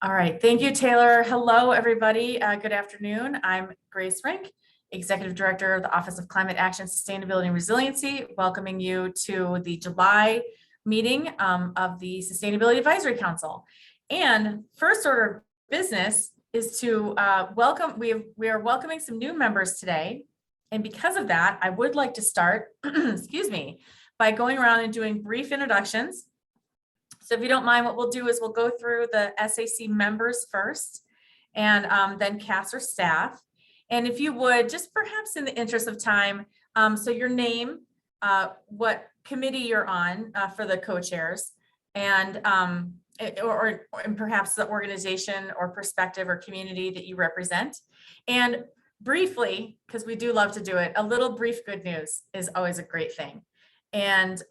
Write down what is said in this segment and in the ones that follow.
All right, thank you, Taylor. Hello, everybody. Good afternoon. I'm Grace Rink, Executive Director of the Office of Climate Action, Sustainability, and Resiliency, welcoming you to the July meeting of the Sustainability Advisory Council. And first order of business is to we are welcoming some new members today. And because of that, I would like to start, excuse me, by going around and doing brief introductions. So if you don't mind, what we'll do is we'll go through the SAC members first and then CAS or staff. And if you would, just perhaps in the interest of time, so your name, what committee you're on for the co-chairs, and perhaps the organization or perspective or community that you represent. And briefly, because we do love to do it, a little brief good news is always a great thing. And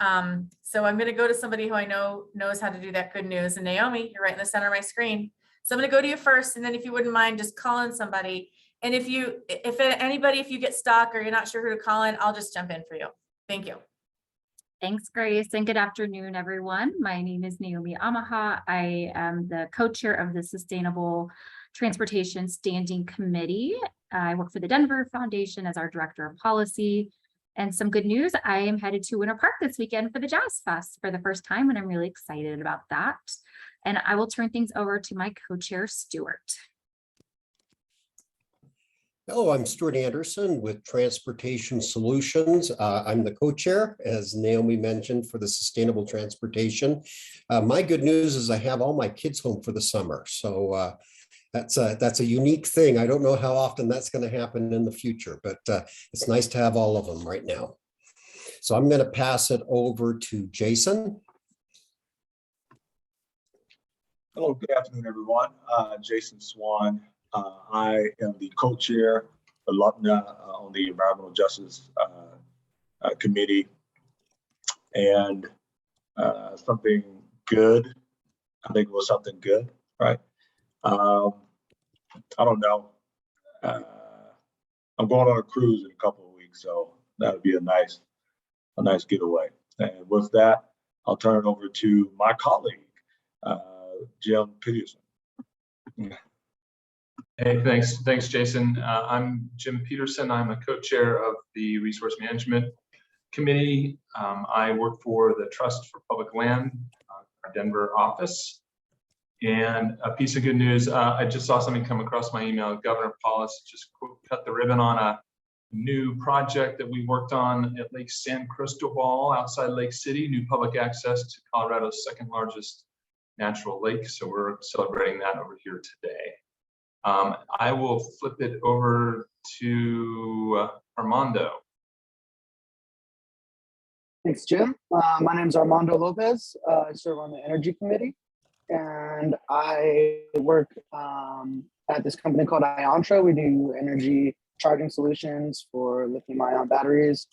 so I'm going to go to somebody who I know knows how to do that good news. And Naomi, you're right in the center of my screen. So I'm going to go to you first. And then if you wouldn't mind just calling somebody. And if you get stuck or you're not sure who to call in, I'll just jump in for you. Thank you. Thanks, Grace, and good afternoon, everyone. My name is Naomi Amaha. I am the co-chair of the Sustainable Transportation Standing Committee. I work for the Denver Foundation as our Director of Policy. And some good news, I am headed to Winter Park this weekend for the Jazz Fest for the first time, and I'm really excited about that. And I will turn things over to my co-chair, Stuart. Hello, I'm Stuart Anderson with Transportation Solutions. I'm the co-chair, as Naomi mentioned, for the Sustainable Transportation. My good news is I have all my kids home for the summer. So that's a unique thing. I don't know how often that's going to happen in the future, but it's nice to have all of them right now. So I'm going to pass it over to Jason. Hello, good afternoon, everyone. Jason Swan. I am the co-chair alumna on the Environmental Justice Committee, and something good. I think it was something good, right? I don't know. I'm going on a cruise in a couple of weeks, so that'll be a nice getaway. And with that, I'll turn it over to my colleague, Jim Peterson. Hey, thanks, Jason. I'm Jim Peterson. I'm a co-chair of the Resource Management Committee. I work for the Trust for Public Land, our Denver office. And a piece of good news, I just saw something come across my email. Governor Paulus just cut the ribbon on a new project that we worked on at Lake San Cristobal outside Lake City, new public access to Colorado's second largest natural lake. So we're celebrating that over here today. I will flip it over to Armando. Thanks, Jim. My name is Armando Lopez. I serve on the Energy Committee, and I work at this company called Iontra. We do energy charging solutions for lithium-ion batteries.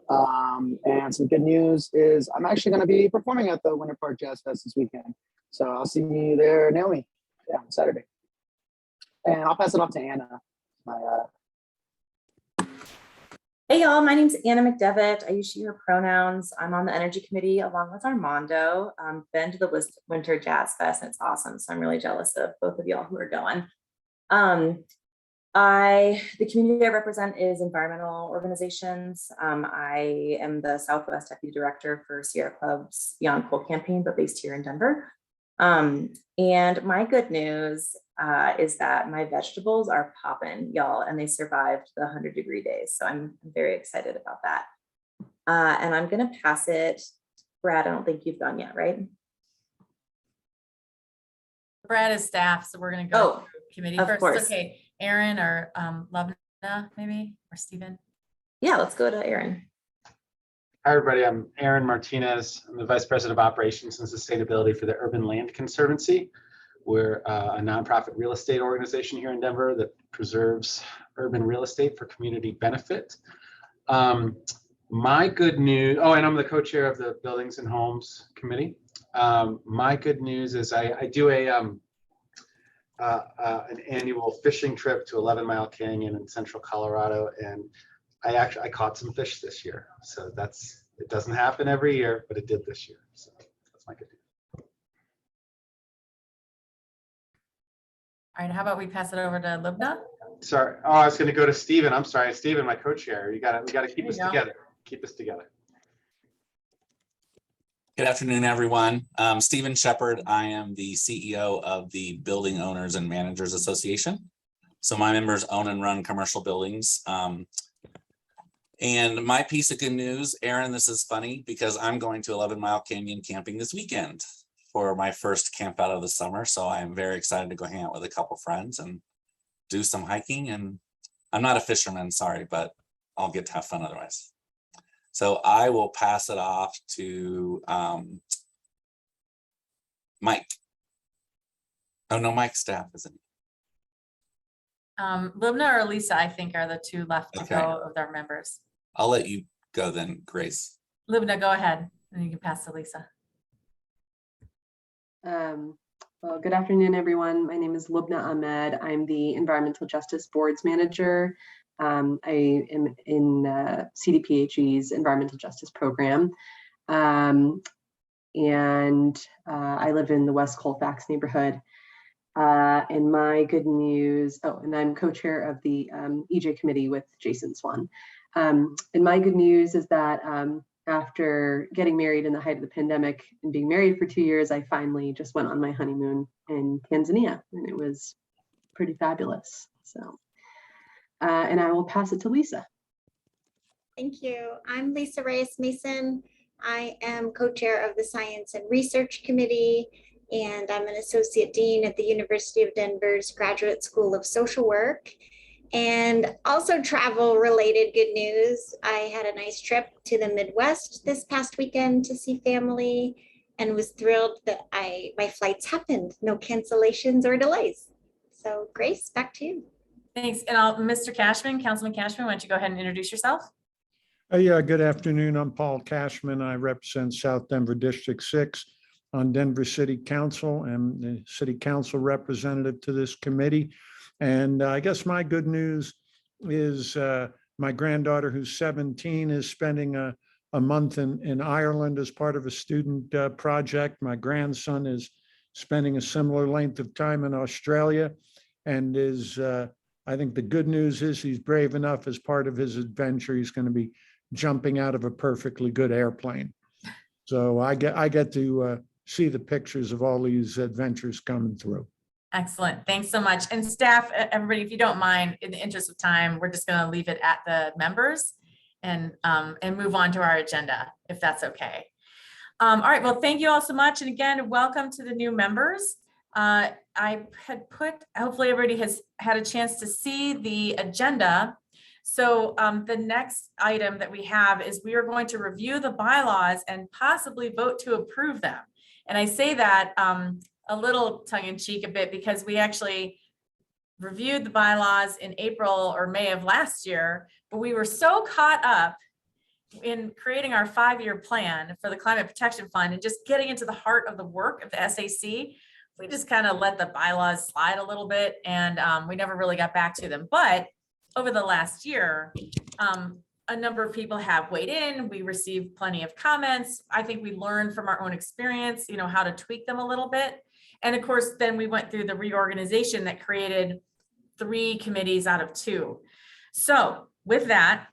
And some good news is I'm actually going to be performing at the Winter Park Jazz Fest this weekend. So I'll see you there, Naomi, on Saturday. And I'll pass it off to Anna. Hey y'all, my name's Anna McDevitt. I use she, her pronouns. I'm on the Energy Committee along with Armando. Been to the Winter Jazz Fest and it's awesome. So I'm really jealous of both of y'all who are going. The community I represent is environmental organizations. I am the Southwest Deputy Director for Sierra Club's Beyond Coal campaign, but based here in Denver. And my good news is that my vegetables are popping, y'all, and they survived the 100-degree days. So I'm very excited about that. And I'm going to pass it. Brad, I don't think you've gone yet, right? Brad is staff, so we're going to go through committee first. Course. Okay, Aaron or Lovna, maybe, or Stephen. Yeah, let's go to Aaron. Hi, everybody. I'm Aaron Martinez. I'm the Vice President of Operations and Sustainability for the Urban Land Conservancy. We're a nonprofit real estate organization here in Denver that preserves urban real estate for community benefit. My good news, and I'm the co-chair of the Buildings and Homes Committee. My good news is I do an annual fishing trip to 11 Mile Canyon in central Colorado, and I caught some fish this year. So it doesn't happen every year, but it did this year. So that's my good news. All right, how about we pass it over to Lubna? Sorry. Oh, I was going to go to Stephen. I'm sorry, Stephen, my co-chair. We got to keep There us you go. together. Keep us together. Good afternoon, everyone. Stephen Shepard. I am the CEO of the Building Owners and Managers Association. So my members own and run commercial buildings. And my piece of good news, Aaron, this is funny because I'm going to 11 Mile Canyon camping this weekend for my first camp out of the summer. So I'm very excited to go hang out with a couple friends and do some hiking. And I'm not a fisherman, sorry, but I'll get to have fun otherwise. So I will pass it off to Mike. Oh no, Mike's staff, isn't he? Lubna or Lisa, I think, are the two left to Okay. go of our members. I'll let you go then, Grace. Lubna, go ahead, and you can pass to Lisa. Well, good afternoon, everyone. My name is Lubna Ahmed. I'm the Environmental Justice Boards Manager. I am in CDPHE's Environmental Justice Program. And I live in the West Colfax neighborhood. And my good news, and I'm co-chair of the EJ committee with Jason Swan. And my good news is that after getting married in the height of the pandemic and being married for 2 years, I finally just went on my honeymoon in Tanzania, and it was pretty fabulous. So, and I will pass it to Lisa. Thank you. I'm Lisa Reyes-Mason. I am co-chair of the Science and Research Committee, and I'm an associate dean at the University of Denver's Graduate School of Social Work. And also travel related good news. I had a nice trip to the Midwest this past weekend to see family and was thrilled that my flights happened. No cancellations or delays. So Grace, back to you. Thanks. And Mr. Cashman, Councilman Cashman, why don't you go ahead and introduce yourself? Yeah, good afternoon. I'm Paul Cashman. I represent South Denver District 6 on Denver City Council and the City Council representative to this committee. And I guess my good news is my granddaughter, who's 17, is spending a month in Ireland as part of a student project. My grandson is spending a similar length of time in Australia and is, I think the good news is he's brave enough as part of his adventure. He's going to be jumping out of a perfectly good airplane. So I get to see the pictures of all these adventures coming through. Excellent. Thanks so much. And staff, everybody, if you don't mind, in the interest of time, we're just going to leave it at the members and move on to our agenda, if that's okay. All right. Well, thank you all so much. And again, welcome to the new members. I had hopefully everybody has had a chance to see the agenda. So the next item that we have is we are going to review the bylaws and possibly vote to approve them. And I say that a little tongue-in-cheek a bit because we actually reviewed the bylaws in April or May of last year, but we were so caught up in creating our 5-year plan for the Climate Protection Fund and just getting into the heart of the work of the SAC, we just kind of let the bylaws slide a little bit and we never really got back to them. But over the last year, a number of people have weighed in. We received plenty of comments. I think we learned from our own experience, how to tweak them a little bit. And of course, then we went through the reorganization that created 3 committees out of 2. So with that,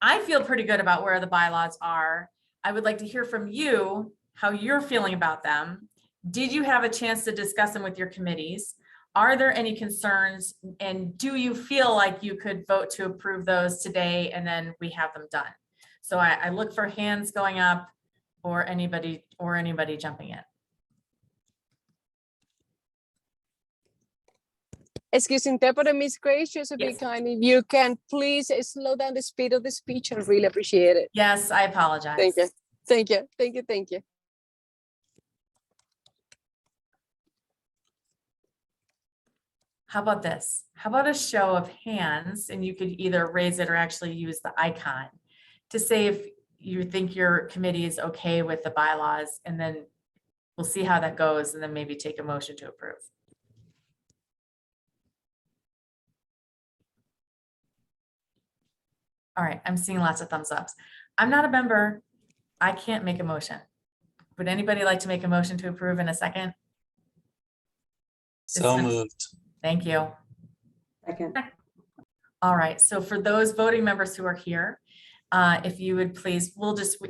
I feel pretty good about where the bylaws are. I would like to hear from you, how you're feeling about them. Did you have a chance to discuss them with your committees? Are there any concerns? And do you feel like you could vote to approve those today and then we have them done? So I look for hands going up or anybody jumping in. Excuse interpreter, Miss Grace, just to be Yes. kind, if you can please slow down the speed of the speech, I really appreciate it. Yes, I apologize. Thank you. Thank you. Thank you. Thank you. How about this? How about a show of hands? And you could either raise it or actually use the icon to say if you think your committee is okay with the bylaws, and then we'll see how that goes and then maybe take a motion to approve. All right, I'm seeing lots of thumbs ups. I'm not a member. I can't make a motion. Would anybody like to make a motion to approve in a second? So moved. Thank you. Second. All right, so for those voting members who are here, if you would please,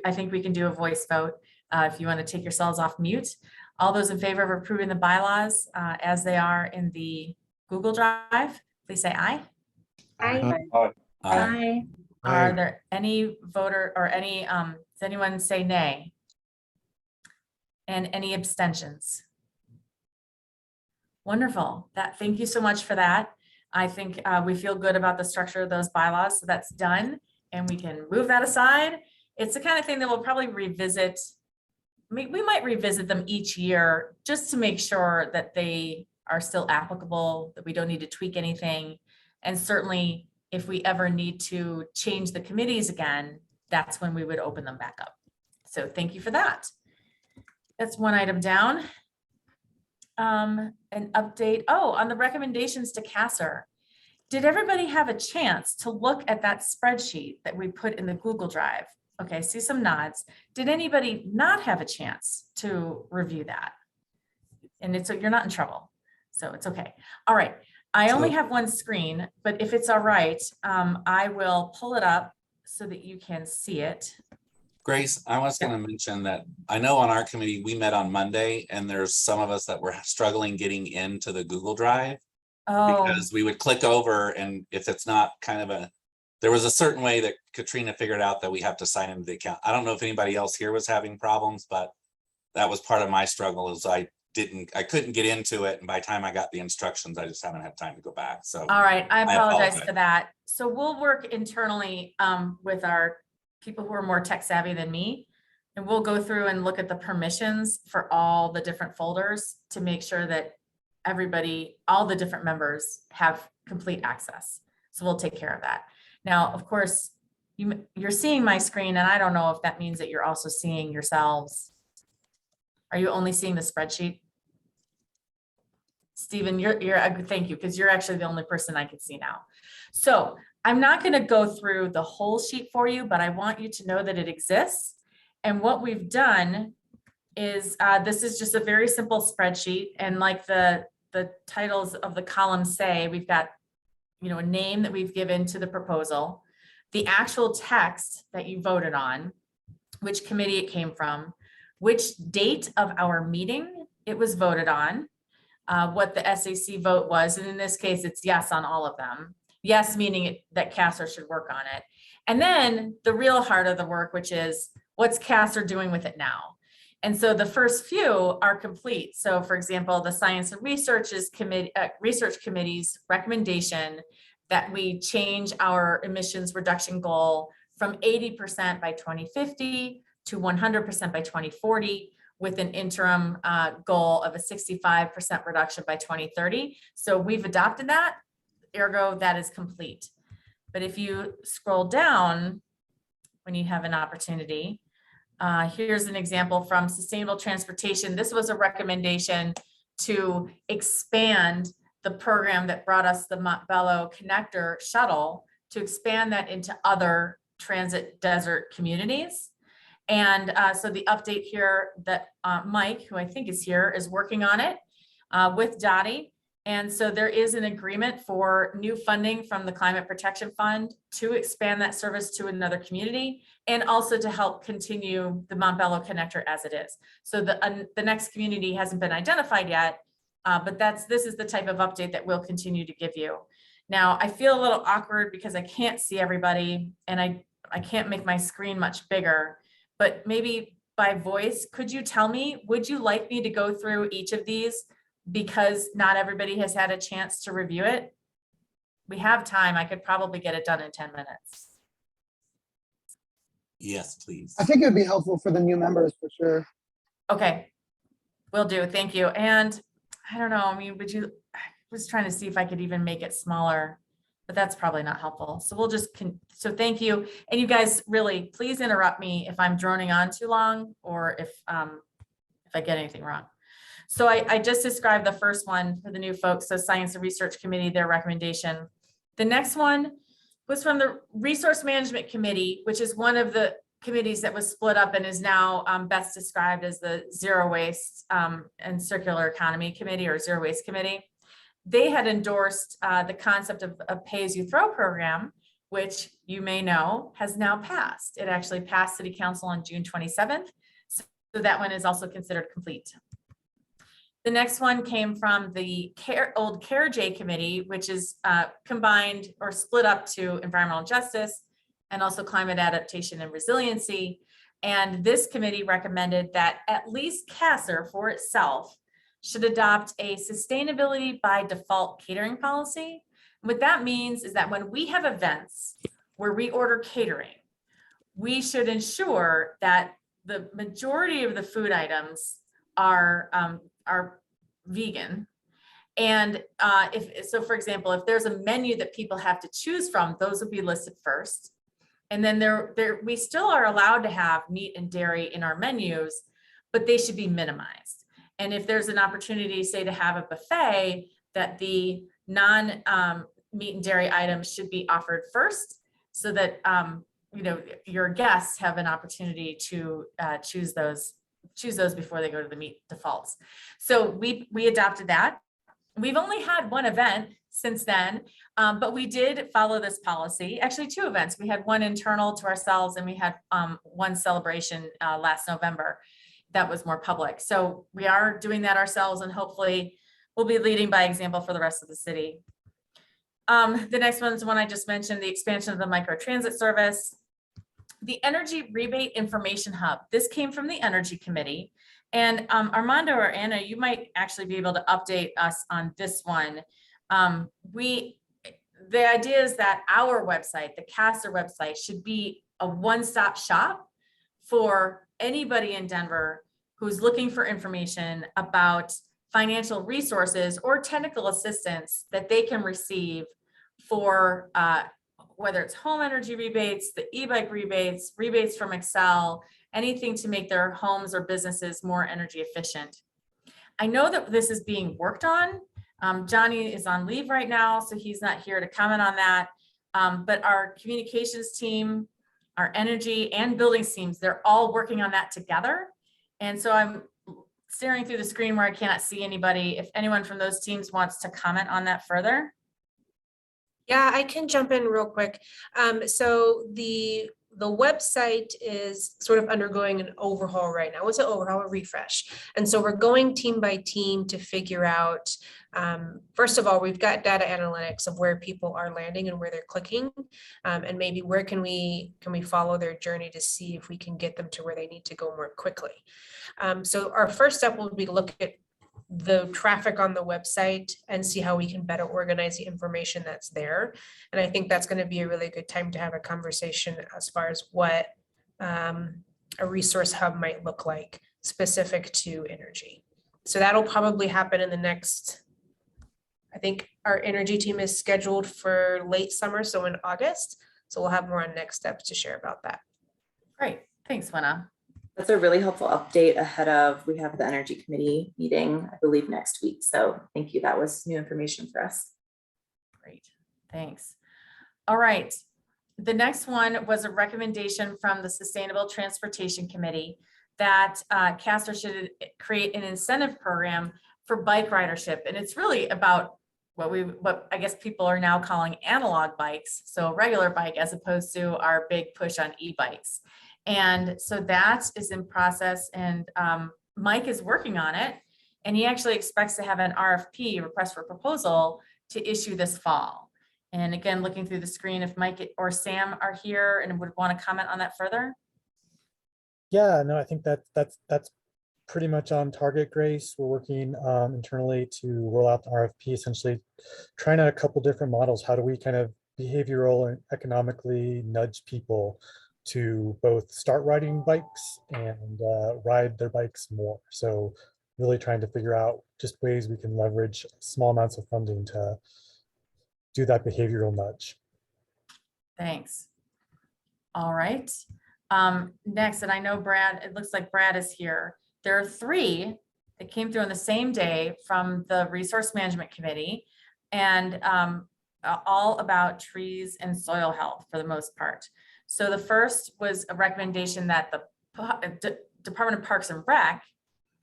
I think we can do a voice vote. If you want to take yourselves off mute. All those in favor of approving the bylaws as they are in the Google Drive, please say aye. Aye. Aye. Are there any voter or any, does anyone say nay? And any abstentions? Wonderful. Thank you so much for that. I think we feel good about the structure of those bylaws, so that's done and we can move that aside. It's the kind of thing that we'll probably revisit. We might revisit them each year just to make sure that they are still applicable, that we don't need to tweak anything. And certainly if we ever need to change the committees again, that's when we would open them back up. So thank you for that. That's one item down. An update, on the recommendations to CASR. Did everybody have a chance to look at that spreadsheet that we put in the Google Drive? Okay, see some nods. Did anybody not have a chance to review that? And you're not in trouble, so it's okay. All right, I only have one screen, but if it's all right, I will pull it up so that you can see it. Grace, I was going to mention that I know on our committee, we met on Monday and there's some of us that were struggling getting into the Google Drive because we would click over, and if it's not there was a certain way that Katrina figured out that we have to sign into the account. I don't know if anybody else here was having problems, but that was part of my struggle is I couldn't get into it. And by the time I got the instructions, I just haven't had time to go back. So all right, I apologize for that. So we'll work internally with our people who are more tech savvy than me. And we'll go through and look at the permissions for all the different folders to make sure that all the different members have complete access. So we'll take care of that. Now, of course, you're seeing my screen and I don't know if that means that you're also seeing yourselves. Are you only seeing the spreadsheet? Stephen, thank you, because you're actually the only person I can see now. So I'm not going to go through the whole sheet for you, but I want you to know that it exists. And what we've done is this is just a very simple spreadsheet. And like the titles of the columns say, we've got a name that we've given to the proposal, the actual text that you voted on, which committee it came from, which date of our meeting it was voted on, what the SAC vote was. And in this case, it's yes on all of them. Yes, meaning that CASR should work on it. And then the real heart of the work, which is what's CASR doing with it now? And so the first few are complete. So for example, the Science and Research Committee's recommendation that we change our emissions reduction goal from 80% by 2050 to 100% by 2040 with an interim goal of a 65% reduction by 2030. So we've adopted that, ergo that is complete. But if you scroll down when you have an opportunity, here's an example from Sustainable Transportation. This was a recommendation to expand the program that brought us the Montbello Connector shuttle, to expand that into other transit desert communities. And so the update here that Mike, who I think is here, is working on it with Dottie. And so there is an agreement for new funding from the Climate Protection Fund to expand that service to another community and also to help continue the Montbello Connector as it is. So the next community hasn't been identified yet, but this is the type of update that we'll continue to give you. Now, I feel a little awkward because I can't see everybody and I can't make my screen much bigger, but maybe by voice, could you tell me, would you like me to go through each of these? Because not everybody has had a chance to review it. We have time. I could probably get it done in 10 minutes. Yes, please. I think it would be helpful for the new members for sure. Okay, will do. Thank you. And I don't know, I mean, I was trying to see if I could even make it smaller, but that's probably not helpful. So we'll just, so thank you. And you guys really, please interrupt me if I'm droning on too long or if I get anything wrong. So I just described the first one for the new folks. So Science and Research Committee, their recommendation. The next one was from the Resource Management Committee, which is one of the committees that was split up and is now best described as the Zero Waste and Circular Economy Committee or Zero Waste Committee. they had endorsed the concept of a pay-as-you-throw program, which you may know has now passed. It actually passed City Council on June 27th. So that one is also considered complete. The next one came from the old CARE-J committee, which is combined or split up to environmental justice and also climate adaptation and resiliency. And this committee recommended that at least CASR for itself should adopt a sustainability by default catering policy. What that means is that when we have events where we order catering, we should ensure that the majority of the food items are vegan. And for example, if there's a menu that people have to choose from, those will be listed first. And then we still are allowed to have meat and dairy in our menus, but they should be minimized. And if there's an opportunity, say, to have a buffet, that the non-meat and dairy items should be offered first, so that your guests have an opportunity to choose those before they go to the meat defaults. So we adopted that. We've only had one event since then, but we did follow this policy. Actually, two events. We had one internal to ourselves, and we had one celebration last November that was more public. So we are doing that ourselves, and hopefully we'll be leading by example for the rest of the city. The next one is one I just mentioned, the expansion of the microtransit service. The Energy Rebate Information Hub. This came from the Energy Committee. And Armando or Anna, you might actually be able to update us on this one. The idea is that our website, the CASR website, should be a one-stop shop for anybody in Denver who's looking for information about financial resources or technical assistance that they can receive for whether it's home energy rebates, the e-bike rebates, rebates from Excel, anything to make their homes or businesses more energy efficient. I know that this is being worked on. Johnny is on leave right now, so he's not here to comment on that. But our communications team, our energy and buildings teams, they're all working on that together. And so I'm staring through the screen where I cannot see anybody. If anyone from those teams wants to comment on that further. Yeah, I can jump in real quick. So the website is sort of undergoing an overhaul right now. What's an overhaul? A refresh. And so we're going team by team to figure out, first of all, we've got data analytics of where people are landing and where they're clicking, and maybe where can we follow their journey to see if we can get them to where they need to go more quickly. So our first step will be to look at the traffic on the website and see how we can better organize the information that's there. And I think that's going to be a really good time to have a conversation as far as what a resource hub might look like specific to energy. So that'll probably happen in the next, I think our energy team is scheduled for late summer, so in August. So we'll have more on next steps to share about that. Great, thanks, Wenna. That's a really helpful update ahead of, we have the Energy Committee meeting, I believe, next week. So thank you. That was new information for us. Great, thanks. All right. The next one was a recommendation from the Sustainable Transportation Committee that CASR should create an incentive program for bike ridership. And it's really about what I guess people are now calling analog bikes. So a regular bike as opposed to our big push on e-bikes. And so that is in process, and Mike is working on it. And he actually expects to have an RFP, request for proposal, to issue this fall. And again, looking through the screen, if Mike or Sam are here and would want to comment on that further. Yeah, no, I think that's pretty much on target, Grace. We're working internally to roll out the RFP, essentially trying out a couple different models. How do we kind of behavioral and economically nudge people to both start riding bikes and ride their bikes more? So really trying to figure out just ways we can leverage small amounts of funding to do that behavioral nudge. Thanks. All right. Next, and I know Brad, it looks like Brad is here. There are three that came through on the same day from the Resource Management Committee, and all about trees and soil health for the most part. So the first was a recommendation that the Department of Parks and Rec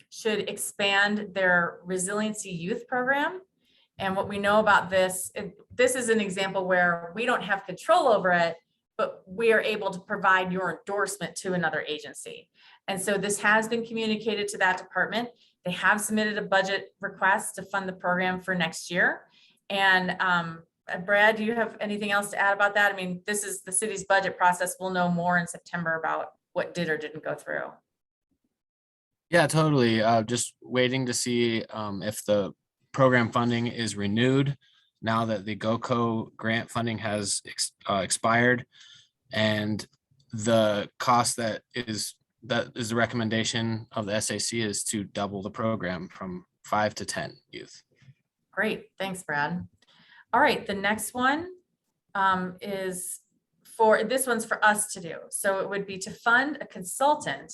should expand their Resiliency Youth Program And what we know about this, this is an example where we don't have control over it, but we are able to provide your endorsement to another agency. And so this has been communicated to that department. They have submitted a budget request to fund the program for next year. And Brad, do you have anything else to add about that? I mean, this is the city's budget process. We'll know more in September about what did or didn't go through. Yeah, totally. Just waiting to see if the program funding is renewed now that the GOCO grant funding has expired, and the cost that is the recommendation of the SAC is to double the program from 5 to 10 youth. Great, thanks, Brad. All right, the next one is this one's for us to do. So it would be to fund a consultant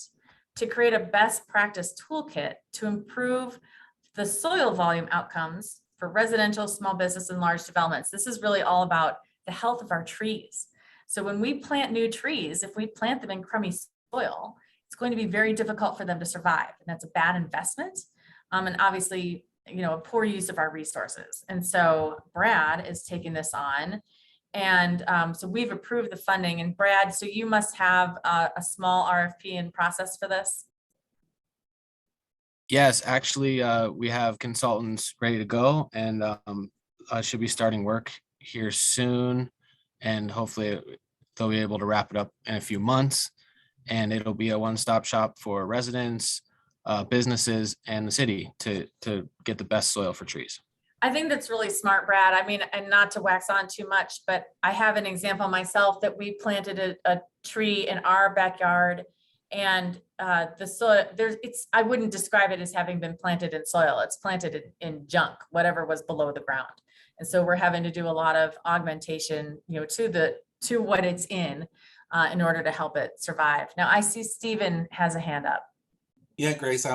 to create a best practice toolkit to improve the soil volume outcomes for residential, small business, and large developments. This is really all about the health of our trees. So when we plant new trees, if we plant them in crummy soil, it's going to be very difficult for them to survive. And that's a bad investment. And obviously, a poor use of our resources. And so Brad is taking this on. And so we've approved the funding. And Brad, so you must have a small RFP in process for this. Yes, actually, we have consultants ready to go, and should be starting work here soon. And hopefully they'll be able to wrap it up in a few months. And it'll be a one-stop shop for residents, businesses, and the city to get the best soil for trees. I think that's really smart, Brad. I mean, and not to wax on too much, but I have an example myself that we planted a tree in our backyard, and the soil I wouldn't describe it as having been planted in soil. It's planted in junk, whatever was below the ground. And so we're having to do a lot of augmentation, to what it's in order to help it survive. Now I see Stephen has a hand up. Yeah, Grace.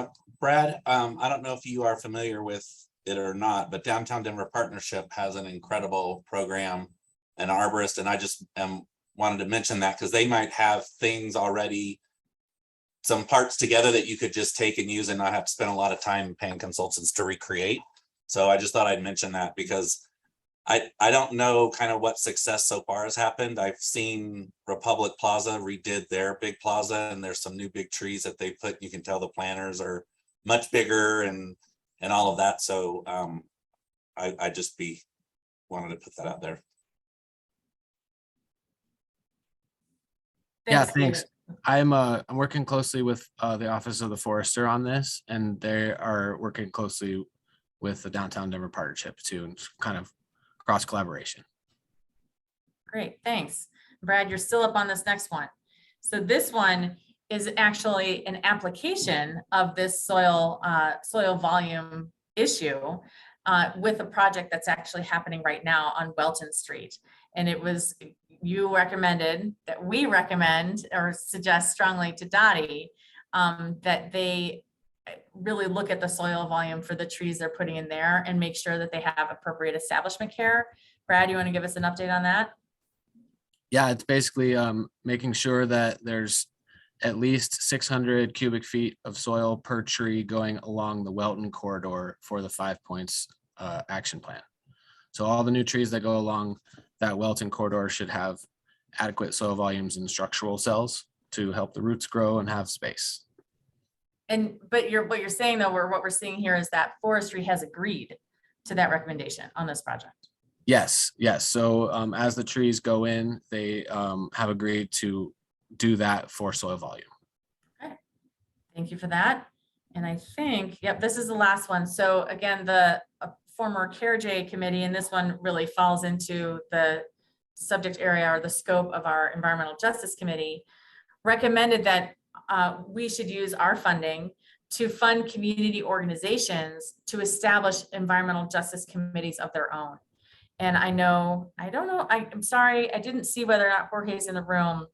Brad, I don't know if you are familiar with it or not, but Downtown Denver Partnership has an incredible program, an arborist, and I just wanted to mention that because they might have things already, some parts together that you could just take and use and not have to spend a lot of time paying consultants to recreate. So I just thought I'd mention that because I don't know kind of what success so far has happened. I've seen Republic Plaza redid their big plaza, and there's some new big trees that they put. You can tell the planters are much bigger and all of that. So I just wanted to put that out there. Yeah, thanks. I'm working closely with the Office of the Forester on this, and they are working closely with the Downtown Denver Partnership too, and kind of cross collaboration. Great, thanks. Brad, you're still up on this next one. So this one is actually an application of this soil volume issue with a project that's actually happening right now on Welton Street. And it was, you recommended that we recommend or suggest strongly to Dottie that they really look at the soil volume for the trees they're putting in there and make sure that they have appropriate establishment care. Brad, you want to give us an update on that? Yeah, it's basically making sure that there's at least 600 cubic feet of soil per tree going along the Welton corridor for the 5 points action plan. So all the new trees that go along that Welton corridor should have adequate soil volumes and structural cells to help the roots grow and have space. But what you're saying though, what we're seeing here is that forestry has agreed to that recommendation on this project. Yes. So as the trees go in, they have agreed to do that for soil volume. Okay, thank you for that. And I think, yep, this is the last one. So again, the former CARE-J committee, and this one really falls into the subject area or the scope of our Environmental Justice Committee, recommended that we should use our funding to fund community organizations to establish environmental justice committees of their own. And I'm sorry, I didn't see whether or not Jorge's in the room,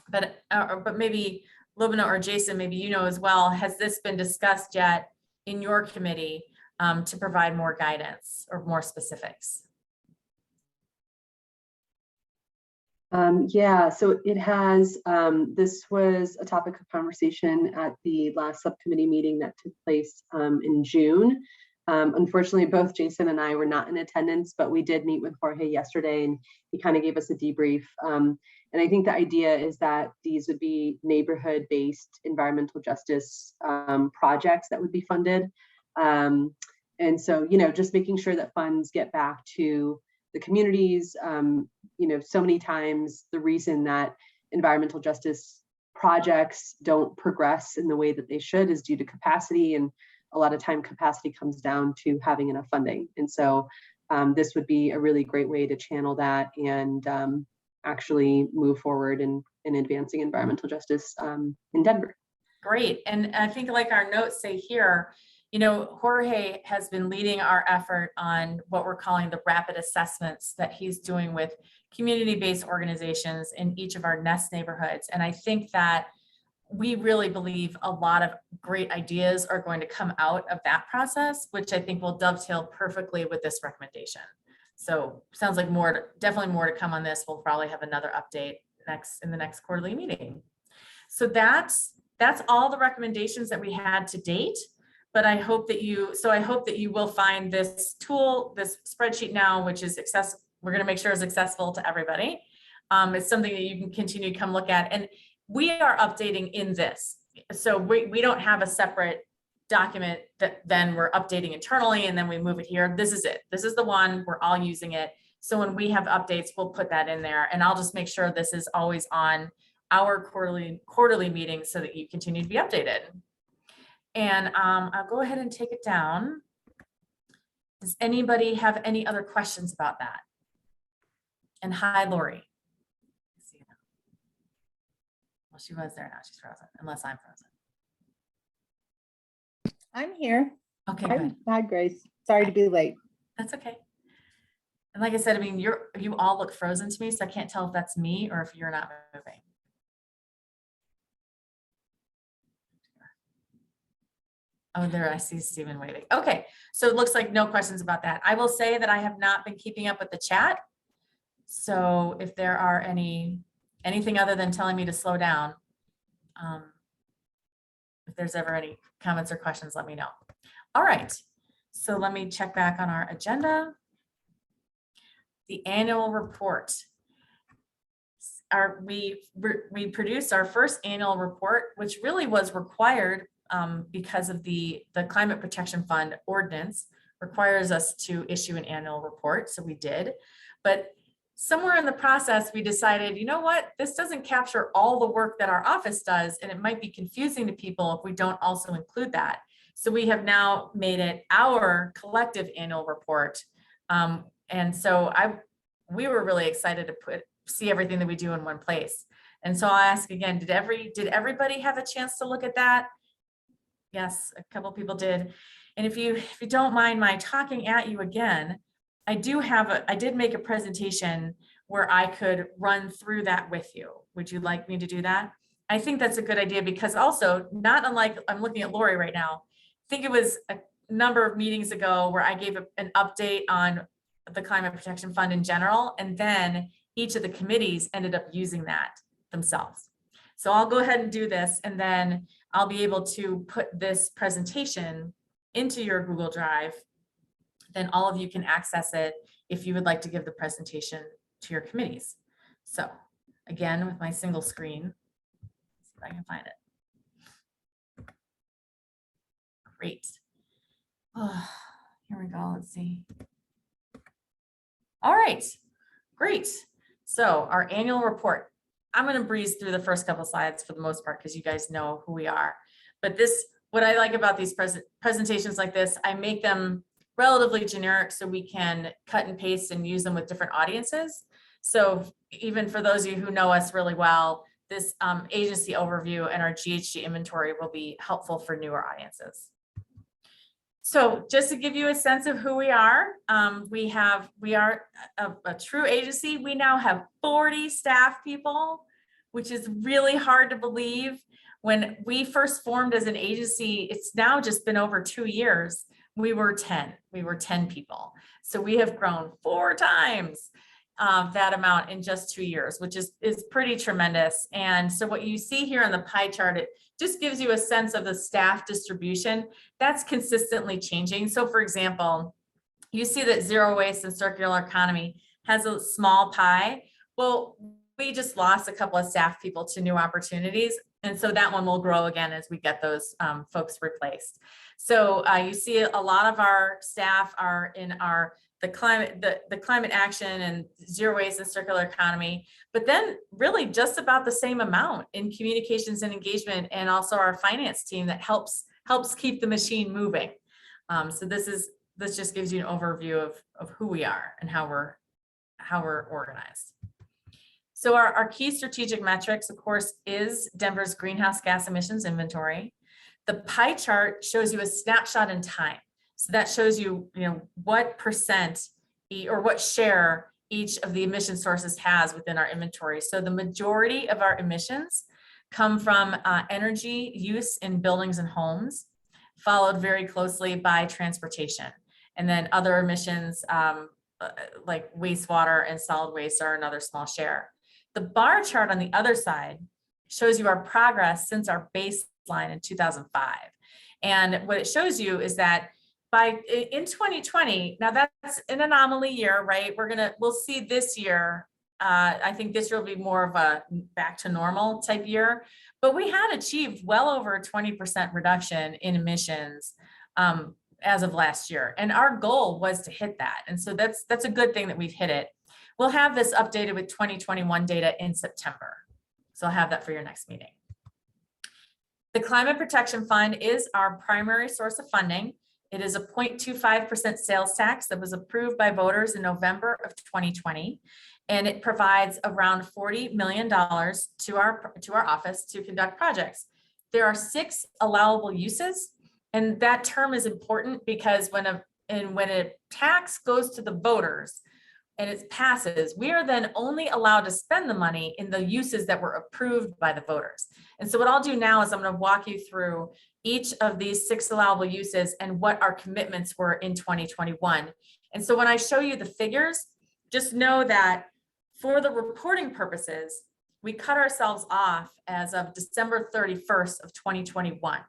but maybe Lubna or Jason, maybe you know as well, has this been discussed yet in your committee to provide more guidance or more specifics? Yeah, so it has, this was a topic of conversation at the last subcommittee meeting that took place in June. Unfortunately, both Jason and I were not in attendance, but we did meet with Jorge yesterday, and he kind of gave us a debrief. And I think the idea is that these would be neighborhood-based environmental justice projects that would be funded. And so, just making sure that funds get back to the communities. So many times the reason that environmental justice projects don't progress in the way that they should is due to capacity, and a lot of time capacity comes down to having enough funding. And so this would be a really great way to channel that and actually move forward in advancing environmental justice in Denver. Great. And I think, like our notes say here, Jorge has been leading our effort on what we're calling the rapid assessments that he's doing with community-based organizations in each of our nest neighborhoods. And I think that we really believe a lot of great ideas are going to come out of that process, which I think will dovetail perfectly with this recommendation. So sounds like definitely more to come on this. We'll probably have another update in the next quarterly meeting. So that's all the recommendations that we had to date. But I hope that you will find this tool, this spreadsheet now, which is accessible. We're going to make sure is accessible to everybody. It's something that you can continue to come look at. And we are updating in this. So we don't have a separate document that then we're updating internally and then we move it here. This is it. This is the one, we're all using it. So when we have updates, we'll put that in there, and I'll just make sure this is always on our quarterly meetings so that you continue to be updated. And I'll go ahead and take it down. Does anybody have any other questions about that? And hi, Lori. Well, she was there, now she's frozen, unless I'm frozen. I'm here. Okay, good. Hi, Grace. Sorry to be late. That's okay. And like I said, I mean, you all look frozen to me, so I can't tell if that's me or if you're not moving. Oh, there, I see Stephen waving. Okay, so it looks like no questions about that. I will say that I have not been keeping up with the chat. So if there are anything other than telling me to slow down, if there's ever any comments or questions, let me know. All right, so let me check back on our agenda. The annual report. We produced our first annual report, which really was required because of the Climate Protection Fund ordinance requires us to issue an annual report. So we did, but somewhere in the process, we decided, you know what, this doesn't capture all the work that our office does, and it might be confusing to people if we don't also include that. So we have now made it our collective annual report. And so we were really excited to see everything that we do in one place. And so I'll ask again, did everybody have a chance to look at that? Yes, a couple people did. And if you don't mind my talking at you again, I did make a presentation where I could run through that with you. Would you like me to do that? I think that's a good idea, because also, not unlike, I'm looking at Lori right now, I think it was a number of meetings ago where I gave an update on the Climate Protection Fund in general, and then each of the committees ended up using that themselves. So I'll go ahead and do this, and then I'll be able to put this presentation into your Google Drive. Then all of you can access it if you would like to give the presentation to your committees. So again, with my single screen, let's see if I can find it. Great. Oh, here we go. Let's see. All right, great. So our annual report. I'm going to breeze through the first couple slides for the most part because you guys know who we are. But what I like about these presentations like this, I make them relatively generic so we can cut and paste and use them with different audiences. So even for those of you who know us really well, this agency overview and our GHG inventory will be helpful for newer audiences. So just to give you a sense of who we are, we are a true agency. We now have 40 staff people, which is really hard to believe. When we first formed as an agency, it's now just been over 2 years. We were 10 people. So we have grown 4 times. that amount in just 2 years, which is pretty tremendous. And so what you see here on the pie chart, it just gives you a sense of the staff distribution that's consistently changing. So for example, you see that zero waste and circular economy has a small pie. Well, we just lost a couple of staff people to new opportunities. And so that one will grow again as we get those folks replaced. So you see a lot of our staff are in the climate action and zero waste and circular economy, but then really just about the same amount in communications and engagement, and also our finance team that helps keep the machine moving. So this just gives you an overview of who we are and how we're organized. So our key strategic metrics, of course, is Denver's greenhouse gas emissions inventory. The pie chart shows you a snapshot in time. So that shows you, what percent or what share each of the emission sources has within our inventory. So the majority of our emissions come from energy use in buildings and homes, followed very closely by transportation. And then other emissions like wastewater and solid waste are another small share. The bar chart on the other side shows you our progress since our baseline in 2005. And what it shows you is that in 2020, now that's an anomaly year, right? We'll see this year. I think this year will be more of a back to normal type year, but we had achieved well over a 20% reduction in emissions as of last year. And our goal was to hit that. And so that's a good thing that we've hit it. We'll have this updated with 2021 data in September. So I'll have that for your next meeting. The Climate Protection Fund is our primary source of funding. It is a 0.25% sales tax that was approved by voters in November of 2020. And it provides around $40 million to our office to conduct projects. There are 6 allowable uses. And that term is important because when a tax goes to the voters and it passes, we are then only allowed to spend the money in the uses that were approved by the voters. And so what I'll do now is I'm going to walk you through each of these 6 allowable uses and what our commitments were in 2021. And so when I show you the figures, just know that for the reporting purposes, we cut ourselves off as of December 31st of 2021.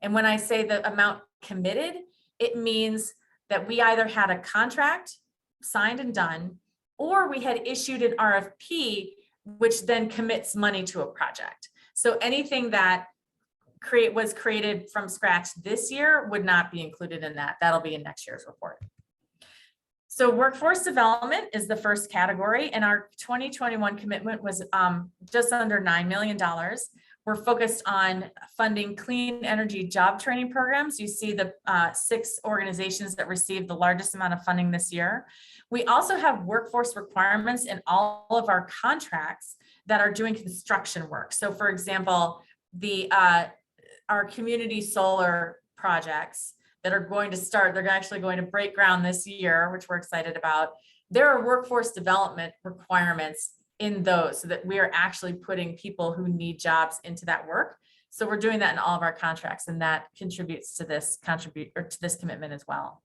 And when I say the amount committed, it means that we either had a contract signed and done, or we had issued an RFP, which then commits money to a project. So anything that was created from scratch this year would not be included in that. That'll be in next year's report. So workforce development is the first category, and our 2021 commitment was just under $9 million. We're focused on funding clean energy job training programs. You see the 6 organizations that received the largest amount of funding this year. We also have workforce requirements in all of our contracts that are doing construction work. So for example, our community solar projects that are going to start, they're actually going to break ground this year, which we're excited about. There are workforce development requirements in those so that we are actually putting people who need jobs into that work. So we're doing that in all of our contracts, and that contributes to this commitment as well.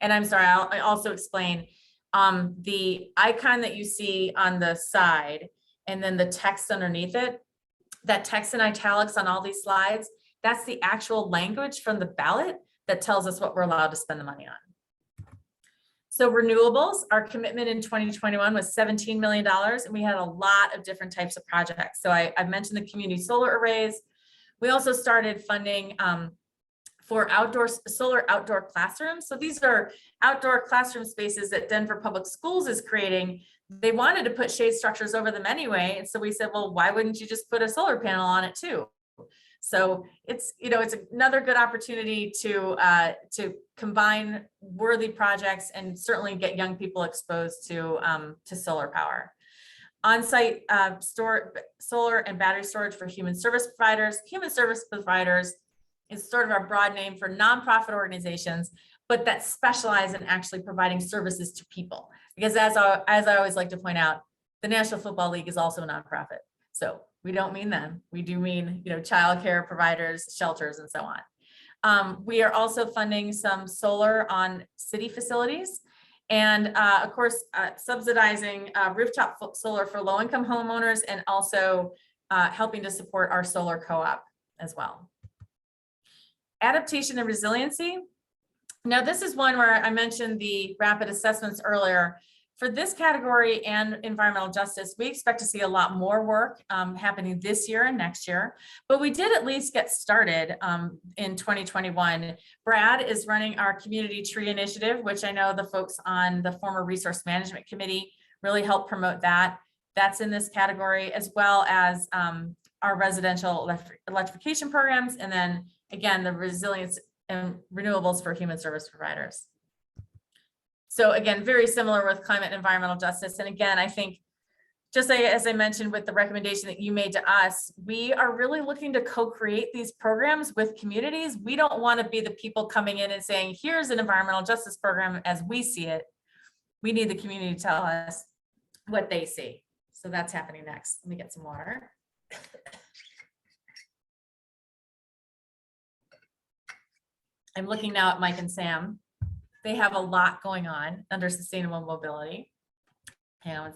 And I'm sorry, I also explain the icon that you see on the side and then the text underneath it, that text in italics on all these slides, that's the actual language from the ballot that tells us what we're allowed to spend the money on. So renewables, our commitment in 2021 was $17 million, and we had a lot of different types of projects. So I mentioned the community solar arrays. We also started funding for solar outdoor classrooms. So these are outdoor classroom spaces that Denver Public Schools is creating. They wanted to put shade structures over them anyway. And so we said, well, why wouldn't you just put a solar panel on it too? So it's another good opportunity to combine worthy projects and certainly get young people exposed to solar power. On-site solar and battery storage for human service providers. Human service providers is sort of our broad name for nonprofit organizations, but that specialize in actually providing services to people. Because as I always like to point out, the National Football League is also a nonprofit. So we don't mean them. We do mean, childcare providers, shelters, and so on. We are also funding some solar on city facilities. And of course, subsidizing rooftop solar for low-income homeowners, and also helping to support our solar co-op as well. Adaptation and resiliency. Now, this is one where I mentioned the rapid assessments earlier. For this category and environmental justice, we expect to see a lot more work happening this year and next year, but we did at least get started in 2021. Brad is running our community tree initiative, which I know the folks on the former resource management committee really helped promote that. That's in this category, as well as our residential electrification programs, and then again, the resilience and renewables for human service providers. So again, very similar with climate and environmental justice. And again, I think just as I mentioned with the recommendation that you made to us, we are really looking to co-create these programs with communities. We don't want to be the people coming in and saying, here's an environmental justice program as we see it. We need the community to tell us what they see. So that's happening next. Let me get some water. I'm looking now at Mike and Sam. They have a lot going on under sustainable mobility. Hang on.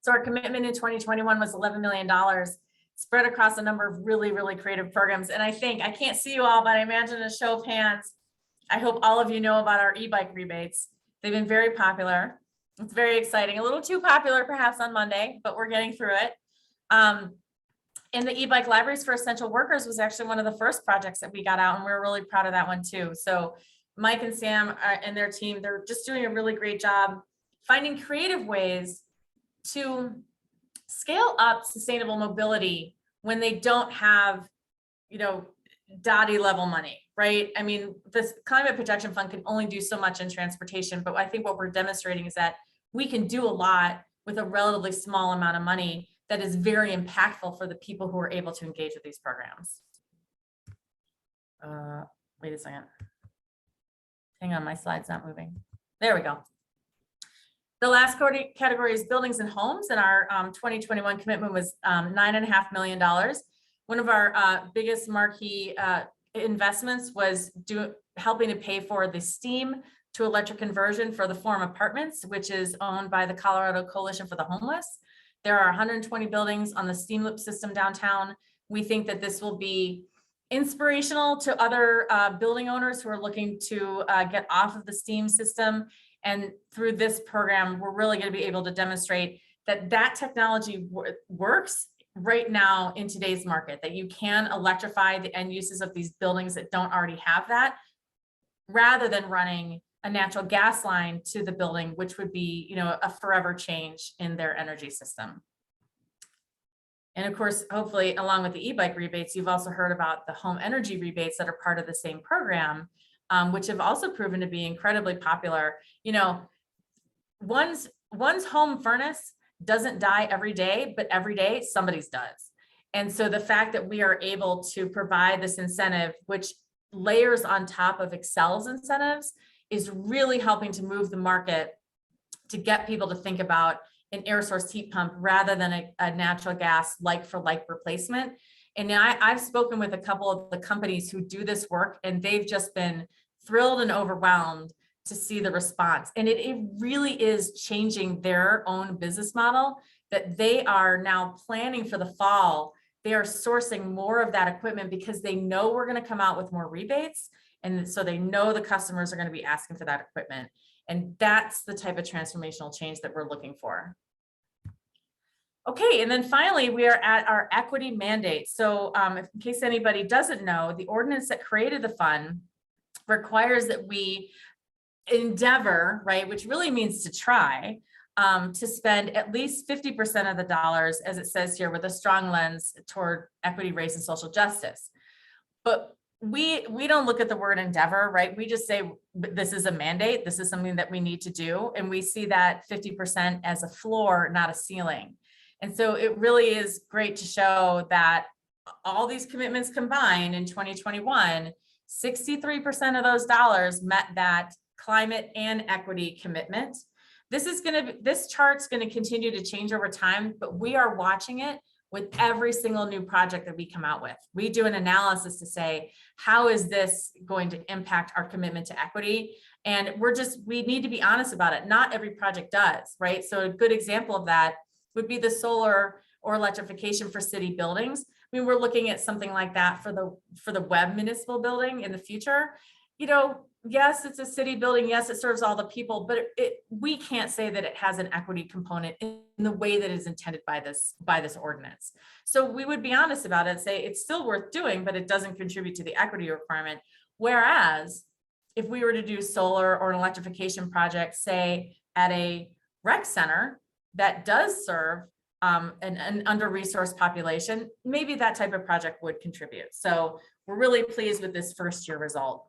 So our commitment in 2021 was $11 million, spread across a number of really, really creative programs. And I think, I can't see you all, but I imagine a show of hands. I hope all of you know about our e-bike rebates. They've been very popular. It's very exciting, a little too popular perhaps on Monday, but we're getting through it. And the e-bike libraries for essential workers was actually one of the first projects that we got out, and we're really proud of that one too. So Mike and Sam and their team, they're just doing a really great job finding creative ways to scale up sustainable mobility when they don't have, you know, DOTI level money, right? I mean, this climate protection fund can only do so much in transportation, but I think what we're demonstrating is that we can do a lot with a relatively small amount of money that is very impactful for the people who are able to engage with these programs. Wait a second. Hang on, my slide's not moving. There we go. The last category is buildings and homes, and our 2021 commitment was $9.5 million. One of our biggest marquee investments was helping to pay for the steam to electric conversion for the Forum Apartments, which is owned by the Colorado Coalition for the Homeless. There are 120 buildings on the steam loop system downtown. We think that this will be inspirational to other building owners who are looking to get off of the steam system. And through this program, we're really going to be able to demonstrate that that technology works right now in today's market, that you can electrify the end uses of these buildings that don't already have that, rather than running a natural gas line to the building, which would be, you know, a forever change in their energy system. And of course, hopefully, along with the e-bike rebates, you've also heard about the home energy rebates that are part of the same program, which have also proven to be incredibly popular. You know, one's home furnace doesn't die every day, but every day somebody's does. And so the fact that we are able to provide this incentive, which layers on top of Excel's incentives, is really helping to move the market to get people to think about an air source heat pump rather than a natural gas like for like replacement. And now I've spoken with a couple of the companies who do this work, and they've just been thrilled and overwhelmed to see the response. And it really is changing their own business model, that they are now planning for the fall. They are sourcing more of that equipment because they know we're going to come out with more rebates. And so they know the customers are going to be asking for that equipment. And that's the type of transformational change that we're looking for. Okay, and then finally, we are at our equity mandate. So in case anybody doesn't know, the ordinance that created the fund requires that we endeavor, right, which really means to try, to spend at least 50% of the dollars, as it says here, with a strong lens toward equity, race, and social justice. But we don't look at the word endeavor, right? We just say this is a mandate. This is something that we need to do. And we see that 50% as a floor, not a ceiling. And so it really is great to show that all these commitments combined in 2021, 63% of those dollars met that climate and equity commitment. This chart's going to continue to change over time, but we are watching it. with every single new project that we come out with. We do an analysis to say, how is this going to impact our commitment to equity? And we need to be honest about it. Not every project does, right? So a good example of that would be the solar or electrification for city buildings. I mean, we're looking at something like that for the Webb Municipal Building in the future. You know, yes, it's a city building. Yes, it serves all the people, but we can't say that it has an equity component in the way that is intended by this ordinance. So we would be honest about it and say it's still worth doing, but it doesn't contribute to the equity requirement. Whereas if we were to do solar or an electrification project, say at a rec center that does serve an under-resourced population, maybe that type of project would contribute. So we're really pleased with this first year result.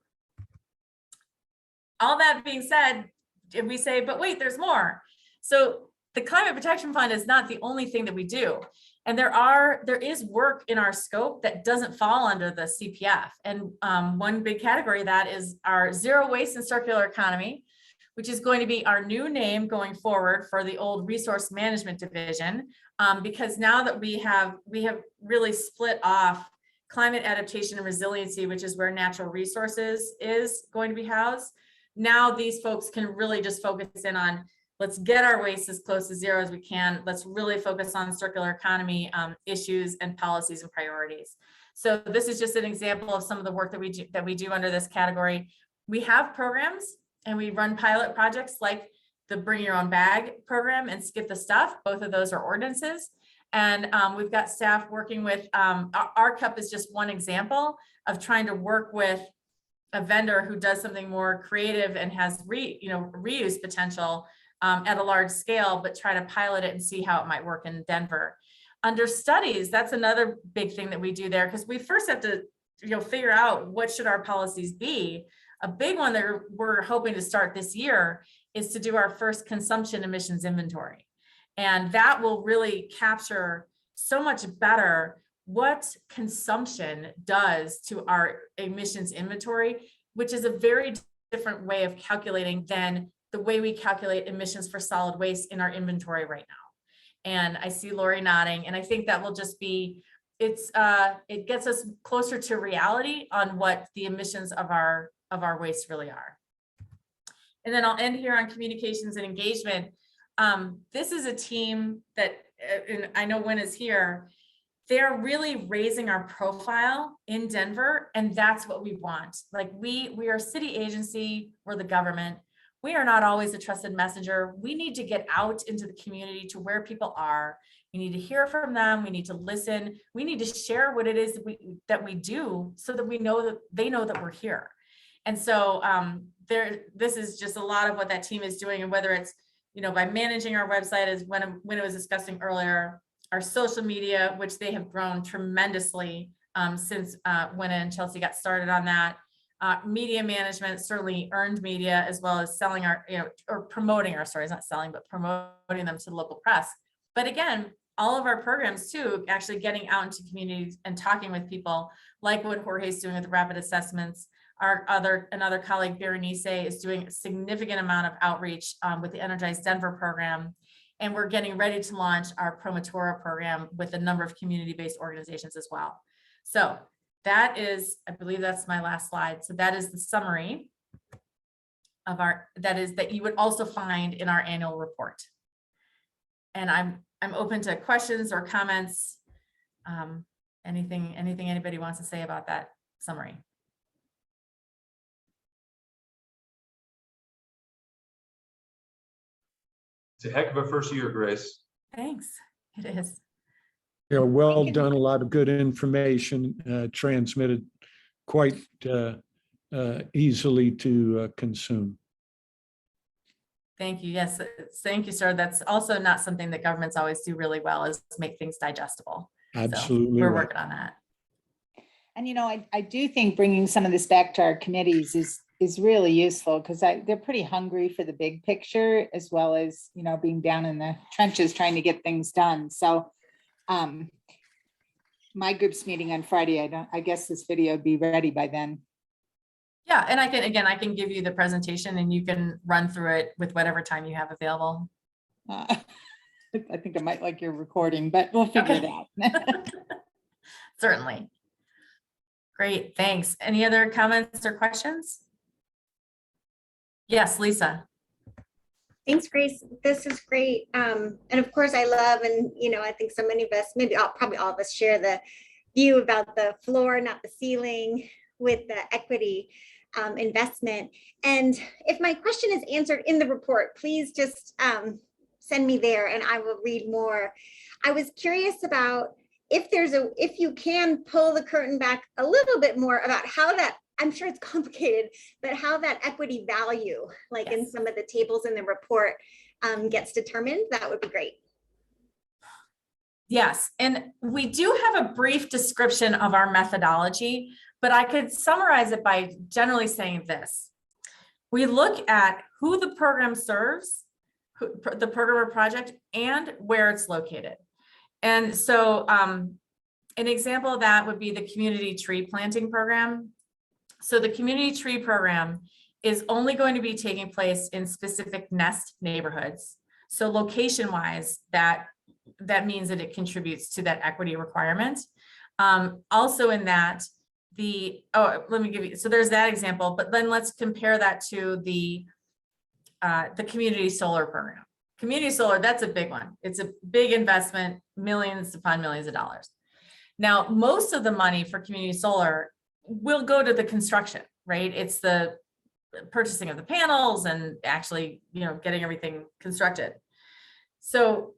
All that being said, if we say, but wait, there's more. So the Climate Protection Fund is not the only thing that we do. And there is work in our scope that doesn't fall under the CPF. And one big category of that is our Zero Waste and Circular Economy, which is going to be our new name going forward for the old Resource Management Division. Because now that we have really split off Climate Adaptation and Resiliency, which is where natural resources is going to be housed. Now these folks can really just focus in on, let's get our waste as close to zero as we can. Let's really focus on circular economy issues and policies and priorities. So this is just an example of some of the work that we do under this category. We have programs and we run pilot projects like the Bring Your Own Bag program and Skip the Stuff. Both of those are ordinances. And we've got staff working with, our cup is just one example of trying to work with a vendor who does something more creative and has reuse potential at a large scale, but try to pilot it and see how it might work in Denver. Under studies, that's another big thing that we do there, because we first have to figure out what should our policies be. A big one that we're hoping to start this year is to do our first consumption emissions inventory. And that will really capture so much better what consumption does to our emissions inventory, which is a very different way of calculating than the way we calculate emissions for solid waste in our inventory right now. And I see Lori nodding, and I think that will just be, it gets us closer to reality on what the emissions of our waste really are. And then I'll end here on communications and engagement. This is a team that, and I know Wynn is here, they're really raising our profile in Denver, and that's what we want. Like we are a city agency, we're the government. We are not always a trusted messenger. We need to get out into the community to where people are. We need to hear from them. We need to listen. We need to share what it is that we do so that we know that they know that we're here. And so this is just a lot of what that team is doing, and whether it's by managing our website, as when it was discussing earlier, our social media, which they have grown tremendously since Wynn and Chelsea got started on that. Media management, certainly earned media, as well as selling our, or promoting our stories, not selling, but promoting them to the local press. But again, all of our programs too, actually getting out into communities and talking with people, like what Jorge's doing with rapid assessments. Another colleague, Berenice, is doing a significant amount of outreach with the Energized Denver program. And we're getting ready to launch our Promotora program with a number of community-based organizations as well. So that is, I believe that's my last slide. So that is the summary of that you would also find in our annual report. And I'm open to questions or comments. Anything anybody wants to say about that summary? It's a heck of a first year, Grace. Thanks. It is. Yeah, well done. A lot of good information transmitted quite easily to consume. Thank you. Yes, thank you, sir. That's also not something that governments always do really well, is make things digestible. Absolutely. So we're right. working on that. And I do think bringing some of this back to our committees is really useful, because they're pretty hungry for the big picture, as well as being down in the trenches trying to get things done. So my group's meeting on Friday. I guess this video would be ready by then. Yeah, and I can give you the presentation and you can run through it with whatever time you have available. I think I might like your recording, but we'll figure it out. Certainly. Great, thanks. Any other comments or questions? Yes, Lisa. Thanks, Grace. This is great. And of course, I love, and I think so many of us, probably all of us, share the view about the floor, not the ceiling, with the equity investment. And if my question is answered in the report, please just send me there and I will read more. I was curious about if you can pull the curtain back a little bit more about how that, I'm sure it's complicated, but how that equity value, like in some of the tables in the report, gets determined, that would be great. Yes, and we do have a brief description of our methodology, but I could summarize it by generally saying this. We look at who the program serves, the program or project, and where it's located. And so an example of that would be the community tree planting program. So the community tree program is only going to be taking place in specific nest neighborhoods. So location-wise, that means that it contributes to that equity requirement. Also in that, let me give you, so there's that example, but then let's compare that to the community solar program. Community solar, that's a big one. It's a big investment, millions upon millions of dollars. Now, most of the money for community solar will go to the construction, right? It's the purchasing of the panels and actually, getting everything constructed. So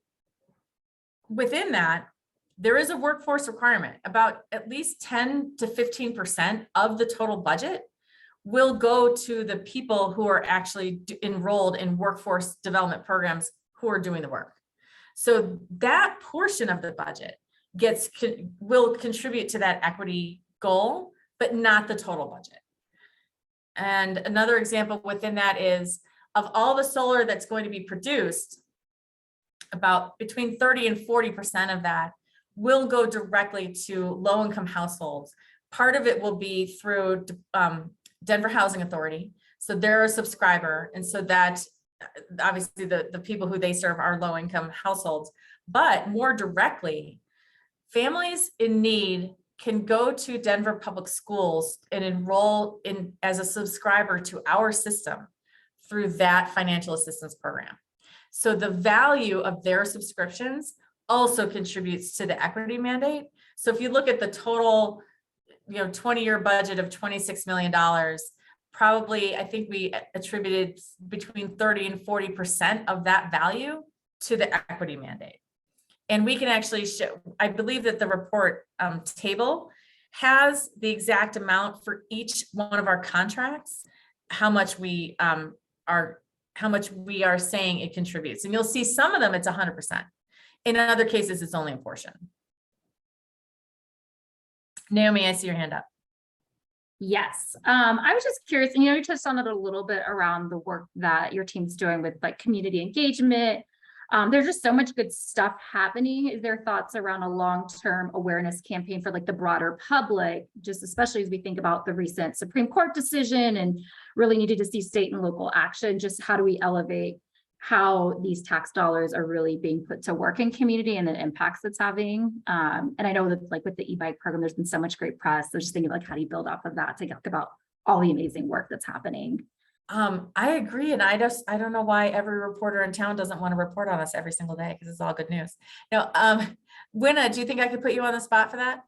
within that, there is a workforce requirement. About at least 10 to 15% of the total budget will go to the people who are actually enrolled in workforce development programs who are doing the work. So that portion of the budget will contribute to that equity goal, but not the total budget. And another example within that is, of all the solar that's going to be produced, about between 30 and 40% of that will go directly to low-income households. Part of it will be through Denver Housing Authority. So they're a subscriber. And so that obviously the people who they serve are low-income households, but more directly, families in need can go to Denver Public Schools and enroll in as a subscriber to our system through that financial assistance program. So the value of their subscriptions also contributes to the equity mandate. So if you look at the total, 20-year budget of $26 million, probably I think we attributed between 30 and 40% of that value to the equity mandate. And we can actually show, I believe that the report table has the exact amount for each one of our contracts, how much we are saying it contributes. And you'll see some of them it's 100%. In other cases, it's only a portion. Naomi, I see your hand up. Yes, I was just curious, and you touched on it a little bit around the work that your team's doing with like community engagement. There's just so much good stuff happening. Is there thoughts around a long-term awareness campaign for like the broader public, just especially as we think about the recent Supreme Court decision and really needed to see state and local action? Just how do we elevate how these tax dollars are really being put to work in community and the impacts it's having? And I know that like with the e-bike program, there's been so much great press. So just thinking like, how do you build off of that to talk about all the amazing work that's happening? I agree. And I don't know why every reporter in town doesn't want to report on us every single day, because it's all good news. Now, Winna, do you think I could put you on the spot for that?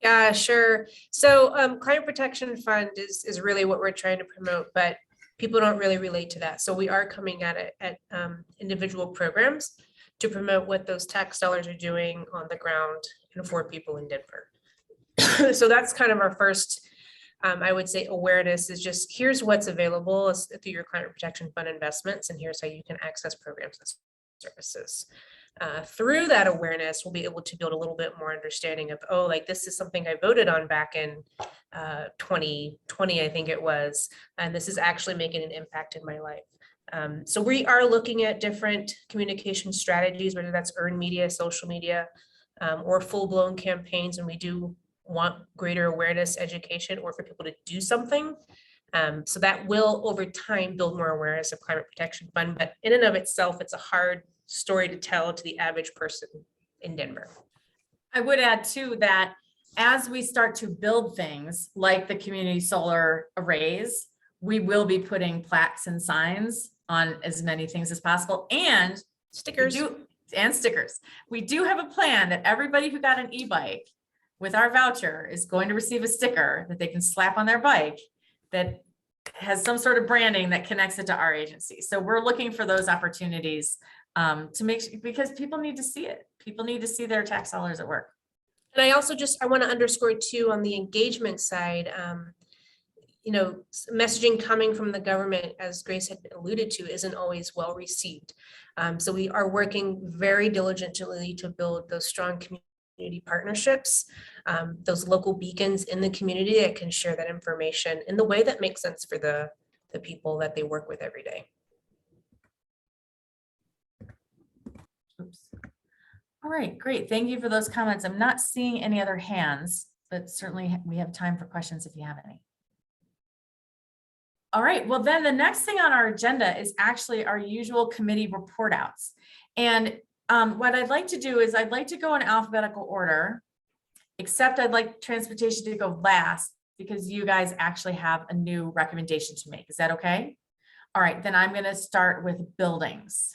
Yeah, sure. So Climate Protection Fund is really what we're trying to promote, but people don't really relate to that. So we are coming at it at individual programs to promote what those tax dollars are doing on the ground and for people in Denver. So that's kind of our first, I would say, awareness is just here's what's available through your Climate Protection Fund investments, and here's how you can access programs and services. Through that awareness, we'll be able to build a little bit more understanding of, oh, like this is something I voted on back in 2020, I think it was, and this is actually making an impact in my life. So we are looking at different communication strategies, whether that's earned media, social media, or full-blown campaigns, and we do want greater awareness, education, or for people to do something. So that will over time build more awareness of Climate Protection Fund, but in and of itself, it's a hard story to tell to the average person in Denver. I would add too that as we start to build things like the community solar arrays, we will be putting plaques and signs on as many things as possible, and stickers. Stickers. We do have a plan that everybody who got an e-bike with our voucher is going to receive a sticker that they can slap on their bike that has some sort of branding that connects it to our agency. So we're looking for those opportunities to make sure, because people need to see it. People need to see their tax dollars at work. And I also I want to underscore too, on the engagement side, you know, messaging coming from the government, as Grace had alluded to, isn't always well received. So we are working very diligently to build those strong community partnerships, those local beacons in the community that can share that information in the way that makes sense for the people that they work with every day. Oops. All right, great. Thank you for those comments. I'm not seeing any other hands, but certainly we have time for questions if you have any. All right, well then the next thing on our agenda is actually our usual committee report outs. And what I'd like to do is I'd like to go in alphabetical order, except I'd like transportation to go last because you guys actually have a new recommendation to make. Is that okay? All right, then I'm going to start with buildings.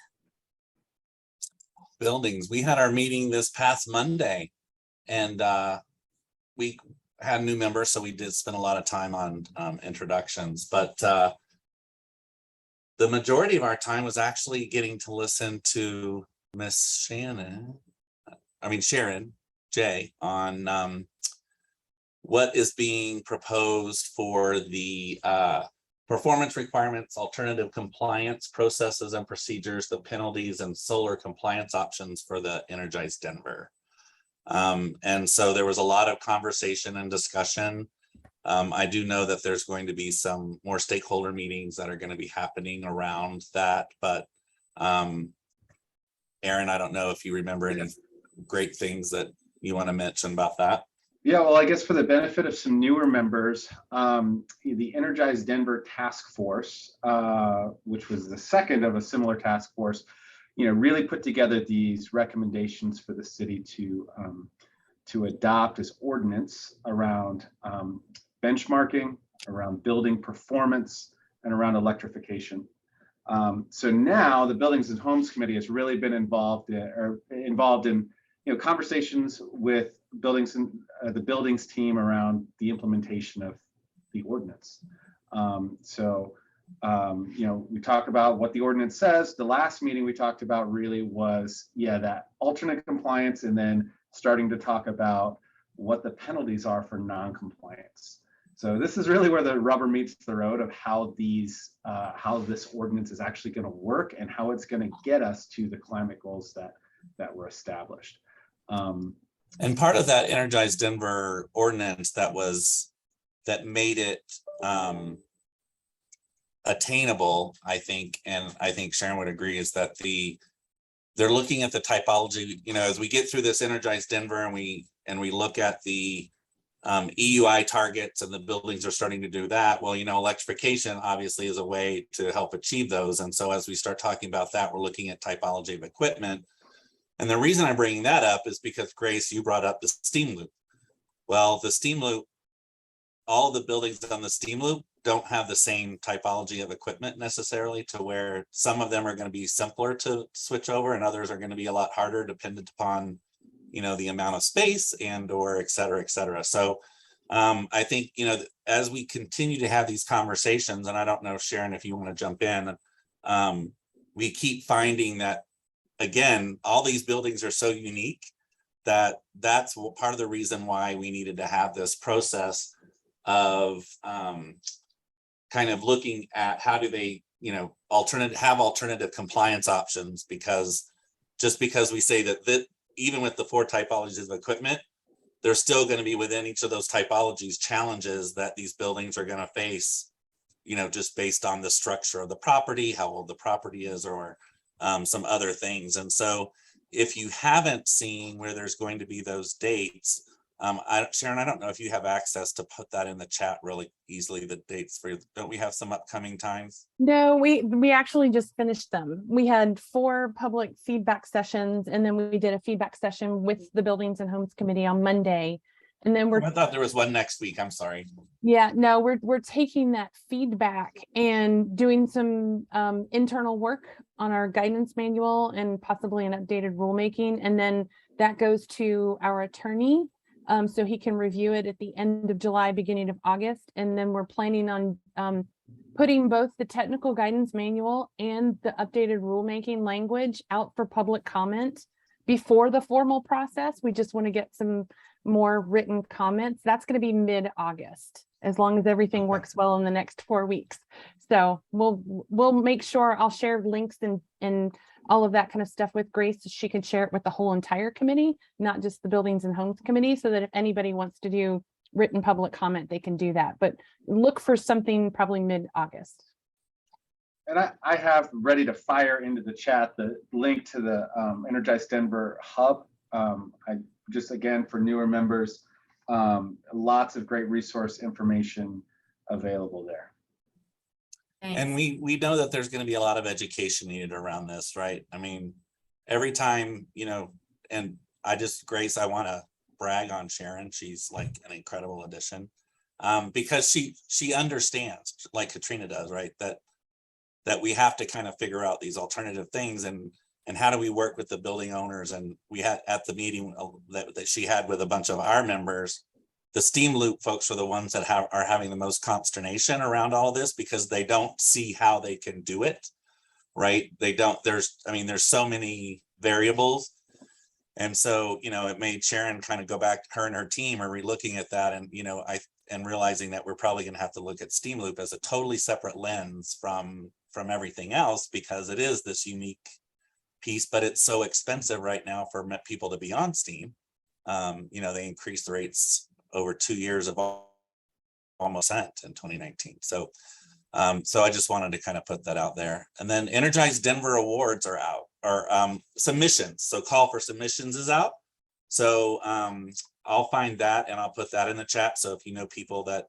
Buildings. We had our meeting this past Monday, and we had a new members, so we did spend a lot of time on introductions, but the majority of our time was actually getting to listen to Miss Sharon J on what is being proposed for the performance requirements, alternative compliance processes and procedures, the penalties and solar compliance options for the Energized Denver. And so there was a lot of conversation and discussion. I do know that there's going to be some more stakeholder meetings that are going to be happening around that, but Aaron, I don't know if you remember any great things that you want to mention about that. Yeah, well, I guess for the benefit of some newer members, the Energized Denver Task Force, which was the second of a similar task force, really put together these recommendations for the city to adopt as ordinance around benchmarking, around building performance, and around electrification. So now the Buildings and Homes Committee has really been involved in conversations with buildings and the buildings team around the implementation of the ordinance. We talk about what the ordinance says. The last meeting we talked about really was, that alternate compliance, and then starting to talk about what the penalties are for non-compliance. So this is really where the rubber meets the road of how this ordinance is actually going to work and how it's going to get us to the climate goals that were established. And part of that Energized Denver ordinance that made it attainable, I think, and I think Sharon would agree, is that they're looking at the typology, as we get through this Energized Denver and we look at the EUI targets, and the buildings are starting to do that. Well, electrification obviously is a way to help achieve those. And so as we start talking about that, we're looking at typology of equipment. And the reason I'm bringing that up is because, Grace, you brought up the steam loop. Well, the steam loop, all of the buildings on the steam loop don't have the same typology of equipment necessarily, to where some of them are going to be simpler to switch over and others are going to be a lot harder dependent upon, the amount of space and or et cetera, et cetera. So I think, as we continue to have these conversations, and I don't know, Sharon, if you want to jump in, we keep finding that, again, all these buildings are so unique that that's part of the reason why we needed to have this process of kind of looking at how do they, have alternative compliance options, because just because we say that even with the 4 typologies of equipment, there's still going to be within each of those typologies challenges that these buildings are going to face, just based on the structure of the property, how old the property is, or some other things. And so if you haven't seen where there's going to be those dates, Sharon, I don't know if you have access to put that in the chat really easily, the dates for, don't we have some upcoming times? No, we actually just finished them. We had 4 public feedback sessions, and then we did a feedback session with the Buildings and Homes Committee on Monday. And then I thought there was one next week. I'm sorry. yeah, no, we're taking that feedback and doing some internal work on our guidance manual and possibly an updated rulemaking. And then that goes to our attorney. So he can review it at the end of July, beginning of August. And then we're planning on putting both the technical guidance manual and the updated rulemaking language out for public comment before the formal process. We just want to get some more written comments. That's going to be mid-August, as long as everything works well in the next 4 weeks. So we'll make sure I'll share links and all of that kind of stuff with Grace, so she can share it with the whole entire committee, not just the Buildings and Homes Committee, so that if anybody wants to do written public comment, they can do that. But look for something probably mid-August. And I have ready to fire into the chat the link to the Energized Denver hub. I just, again, for newer members, lots of great resource information available there. And we know that there's going to be a lot of education needed around this, right? I mean, every time, you know, and Grace, I want to brag on Sharon. She's like an incredible addition, because she understands, like Katrina does, right? That we have to kind of figure out these alternative things and how do we work with the building owners. And we had at the meeting that she had with a bunch of our members, the steam loop folks are the ones that are having the most consternation around all this, because they don't see how they can do it, right? They don't, there's so many variables. And so, you know, it made Sharon kind of go back, her and her team are re-looking at that. And, you know, and realizing that we're probably going to have to look at steam loop as a totally separate lens from everything else, because it is this unique piece, but it's so expensive right now for people to be on steam. You know, they increased the rates over 2 years of almost cent in 2019. So I just wanted to kind of put that out there. And then Energized Denver awards are out, or submissions. So call for submissions is out. So I'll find that and I'll put that in the chat. So if you know people that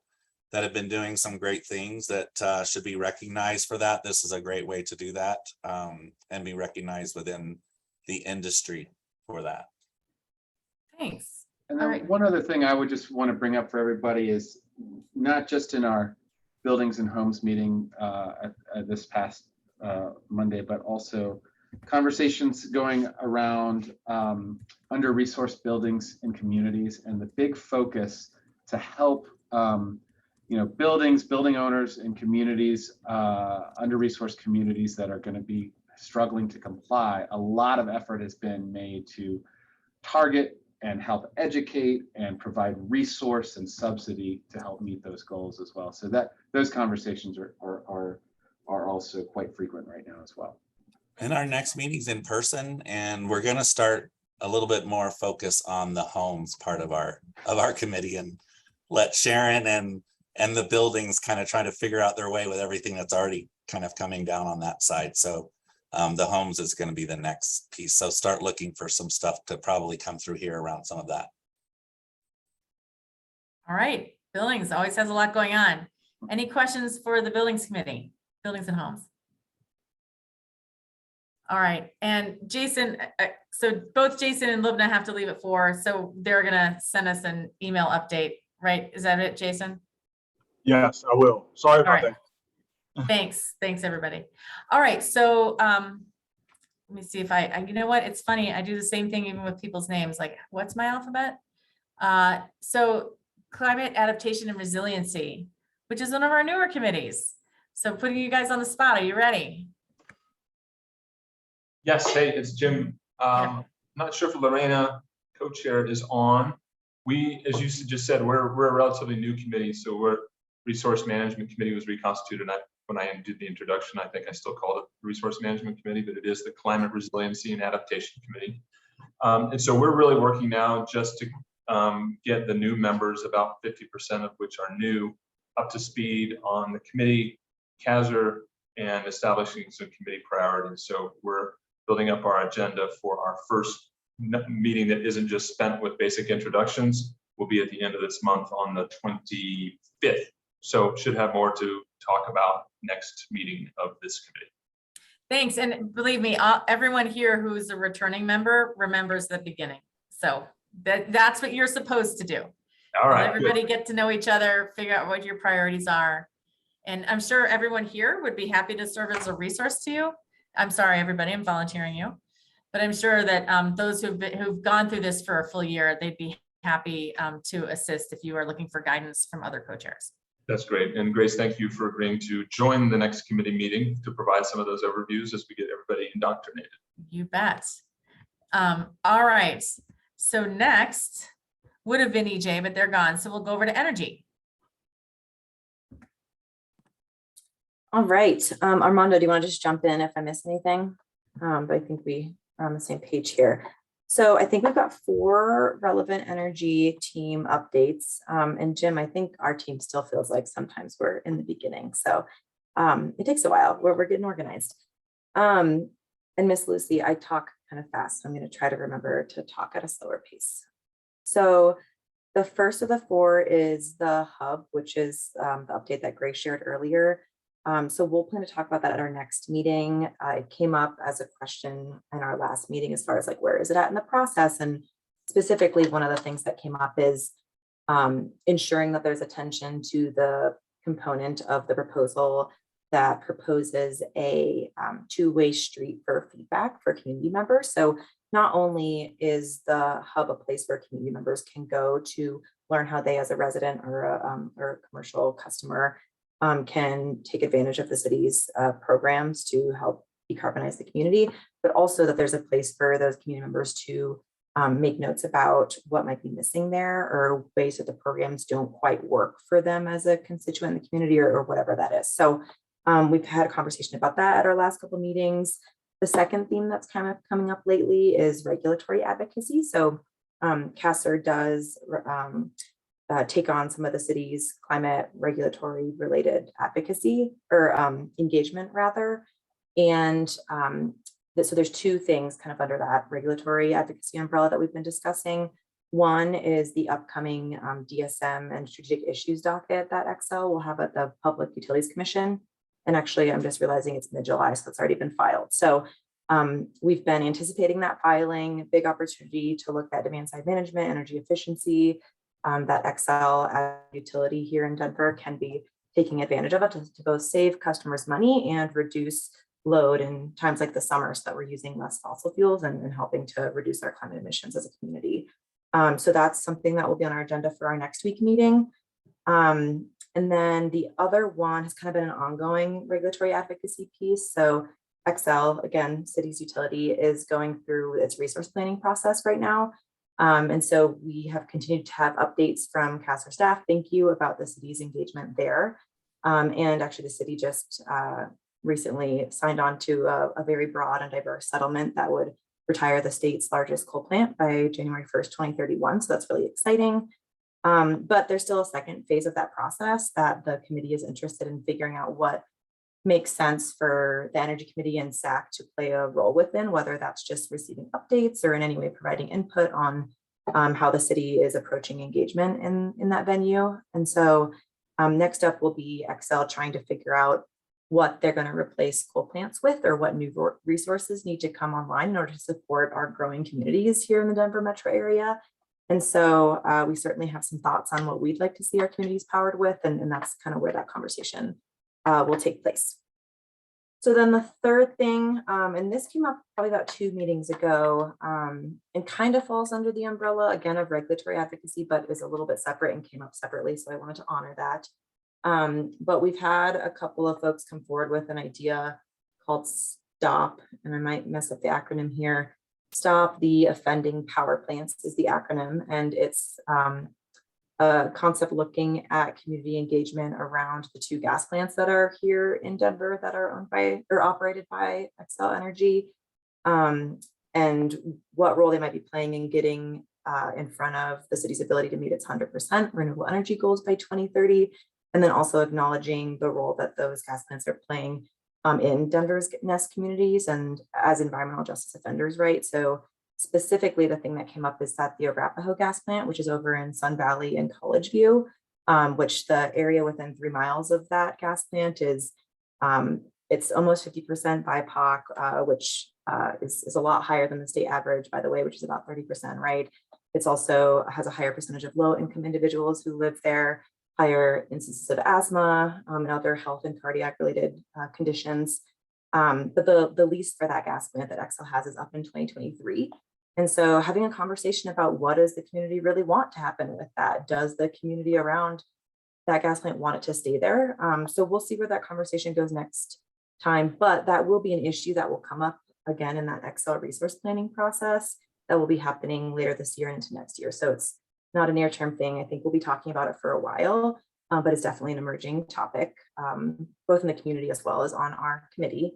have been doing some great things that should be recognized for that, this is a great way to do that, and be recognized within the industry for that. Thanks. And then one other thing I would just want to bring up for everybody is not just in our Buildings and Homes meeting this past Monday, but also conversations going around under-resourced buildings and communities, and the big focus to help you know, building owners and communities, under-resourced communities that are going to be struggling to comply. A lot of effort has been made to target and help educate and provide resource and subsidy to help meet those goals as well. So that those conversations are also quite frequent right now as well. And our next meeting's in person, and we're going to start a little bit more focus on the homes part of our committee, and let Sharon and the buildings kind of try to figure out their way with everything that's already kind of coming down on that side. So the homes is going to be the next piece. So start looking for some stuff to probably come through here around some of that. All right, buildings always has a lot going on. Any questions for the Buildings Committee, Buildings and Homes? All right, and Jason, so both Jason and Lubna have to leave at 4, so they're gonna send us an email update, right? Is that it, Jason? Yes, I will. Sorry about that. Thanks everybody. All right, so let me see if I, you know what, it's funny, I do the same thing even with people's names, like what's my alphabet? So Climate Adaptation and Resiliency, which is one of our newer committees. So putting you guys on the spot, are you ready? Yes, hey, it's Jim. Not sure if Lorena, co-chair, is on. We, as you just said, we're a relatively new committee, so we're Resource Management Committee was reconstituted. When I did the introduction, I think I still called it Resource Management Committee, but it is the Climate Resiliency and Adaptation Committee. And so we're really working now just to get the new members, about 50% of which are new, up to speed on the committee, CASR, and establishing some committee priorities. So we're building up our agenda for our first meeting that isn't just spent with basic introductions, will be at the end of this month on the 25th. So should have more to talk about next meeting of this committee. Thanks. And believe me, everyone here who's a returning member remembers the beginning. So that's what you're supposed to do. All right. Everybody Good. get to know each other, figure out what your priorities are. And I'm sure everyone here would be happy to serve as a resource to you. I'm sorry, everybody, I'm volunteering you. But I'm sure that those who've gone through this for a full year, they'd be happy to assist if you are looking for guidance from other co-chairs. That's great. And Grace, thank you for agreeing to join the next committee meeting to provide some of those overviews as we get everybody indoctrinated. You bet. All right. So next would have been EJ, but they're gone. So we'll go over to energy. All right, Armando, do you want to just jump in if I miss anything? But I think we are on the same page here. So I think we've got 4 relevant energy team updates. And Jim, I think our team still feels like sometimes we're in the beginning. So it takes a while. We're getting organized. And Miss Lucy, I talk kind of fast. So I'm going to try to remember to talk at a slower pace. So the first of the 4 is the hub, which is the update that Grace shared earlier. So we'll plan to talk about that at our next meeting. It came up as a question in our last meeting as far as like, where is it at in the process? And specifically, one of the things that came up is ensuring that there's attention to the component of the proposal that proposes a two-way street for feedback for community members. So not only is the hub a place where community members can go to learn how they as a resident or a commercial customer can take advantage of the city's programs to help decarbonize the community, but also that there's a place for those community members to make notes about what might be missing there or ways that the programs don't quite work for them as a constituent in the community or whatever that is. So we've had a conversation about that at our last couple of meetings. The second theme that's kind of coming up lately is regulatory advocacy. So CASR does take on some of the city's climate regulatory related advocacy or engagement rather. And so there's 2 things kind of under that regulatory advocacy umbrella that we've been discussing. One is the upcoming DSM and strategic issues docket that Excel will have at the Public Utilities Commission. And actually, I'm just realizing it's mid-July, so it's already been filed. So we've been anticipating that filing, big opportunity to look at demand side management, energy efficiency, that Excel as a utility here in Denver can be taking advantage of it to both save customers money and reduce load in times like the summer so that we're using less fossil fuels and helping to reduce our climate emissions as a community. So that's something that will be on our agenda for our next week meeting. And then the other one has kind of been an ongoing regulatory advocacy piece. So Excel, again, city's utility, is going through its resource planning process right now. And so we have continued to have updates from CASR staff. Thank you about the city's engagement there. And actually the city just recently signed on to a very broad and diverse settlement that would retire the state's largest coal plant by January 1st, 2031. So that's really exciting. But there's still a second phase of that process that the committee is interested in figuring out what makes sense for the Energy Committee and SAC to play a role within, whether that's just receiving updates or in any way providing input on how the city is approaching engagement in that venue. And so next up will be Excel trying to figure out what they're going to replace coal plants with or what new resources need to come online in order to support our growing communities here in the Denver metro area. And so we certainly have some thoughts on what we'd like to see our communities powered with, and that's kind of where that conversation will take place. So then the third thing, and this came up probably about 2 meetings ago, and kind of falls under the umbrella again of regulatory advocacy, but is a little bit separate and came up separately. So I wanted to honor that. But we've had a couple of folks come forward with an idea called STOP, and I might mess up the acronym here. Stop the Offending Power Plants is the acronym, and it's a concept looking at community engagement around the 2 gas plants that are here in Denver that are owned by or operated by Xcel Energy, and what role they might be playing in getting in front of the city's ability to meet its 100% renewable energy goals by 2030, and then also acknowledging the role that those gas plants are playing in Denver's nest communities and as environmental justice offenders, right? So Specifically, the thing that came up is that the Arapahoe Gas Plant, which is over in Sun Valley and College View, which the area within 3 miles of that gas plant is, it's almost 50% BIPOC, which is a lot higher than the state average, by the way, which is about 30%, right? It's also has a higher percentage of low income individuals who live there, higher instances of asthma and other health and cardiac related conditions. But the lease for that gas plant that Xcel has is up in 2023. And so having a conversation about what does the community really want to happen with that? Does the community around that gas plant want it to stay there? So we'll see where that conversation goes next time, but that will be an issue that will come up again in that Xcel resource planning process that will be happening later this year and into next year. So it's not a near-term thing. I think we'll be talking about it for a while, but it's definitely an emerging topic, both in the community as well as on our committee.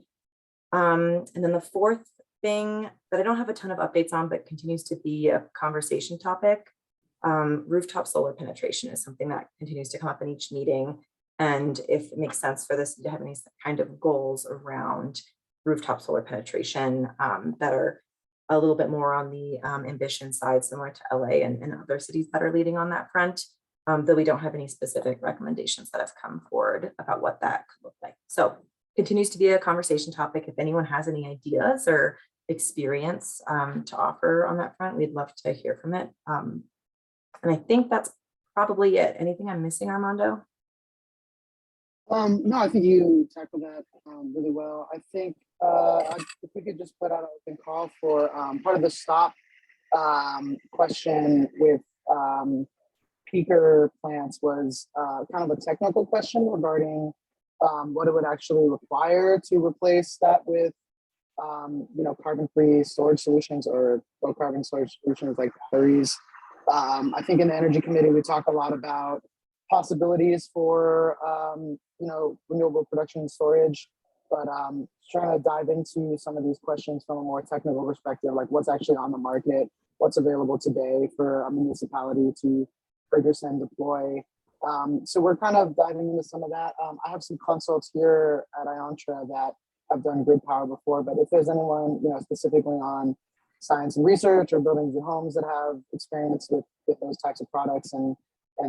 And then the fourth thing that I don't have a ton of updates on, but continues to be a conversation topic, rooftop solar penetration is something that continues to come up in each meeting. And if it makes sense for this to have any kind of goals around rooftop solar penetration that are a little bit more on the ambition side, similar to LA and other cities that are leading on that front, though we don't have any specific recommendations that have come forward about what that could look like. So continues to be a conversation topic. If anyone has any ideas or experience to offer on that front, we'd love to hear from it. And I think that's probably it. Anything I'm missing, Armando? No, I think you tackled that really well. I think if we could just put out an open call for part of the stop question with peaker plants was kind of a technical question regarding what it would actually require to replace that with carbon-free storage solutions or low carbon storage solutions like batteries. I think in the Energy Committee, we talk a lot about possibilities for renewable production and storage, but trying to dive into some of these questions from a more technical perspective, like what's actually on the market, what's available today for a municipality to purchase and deploy. So we're kind of diving into some of that. I have some consults here at Iontra that have done grid power before, but if there's anyone specifically on science and research or buildings and homes that have experience with those types of products and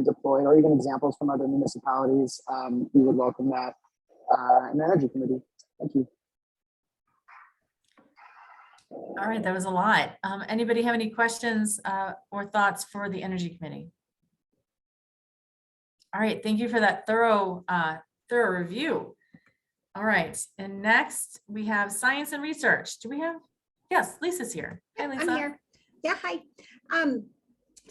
deployed, or even examples from other municipalities, we would welcome that in the Energy Committee. Thank you. All right, that was a lot. Anybody have any questions or thoughts for the Energy Committee? All right, thank you for that thorough review. All right, and next we have science and research. Do we have? Yes, Lisa's here. Hi, Lisa. I'm here. Yeah, hi.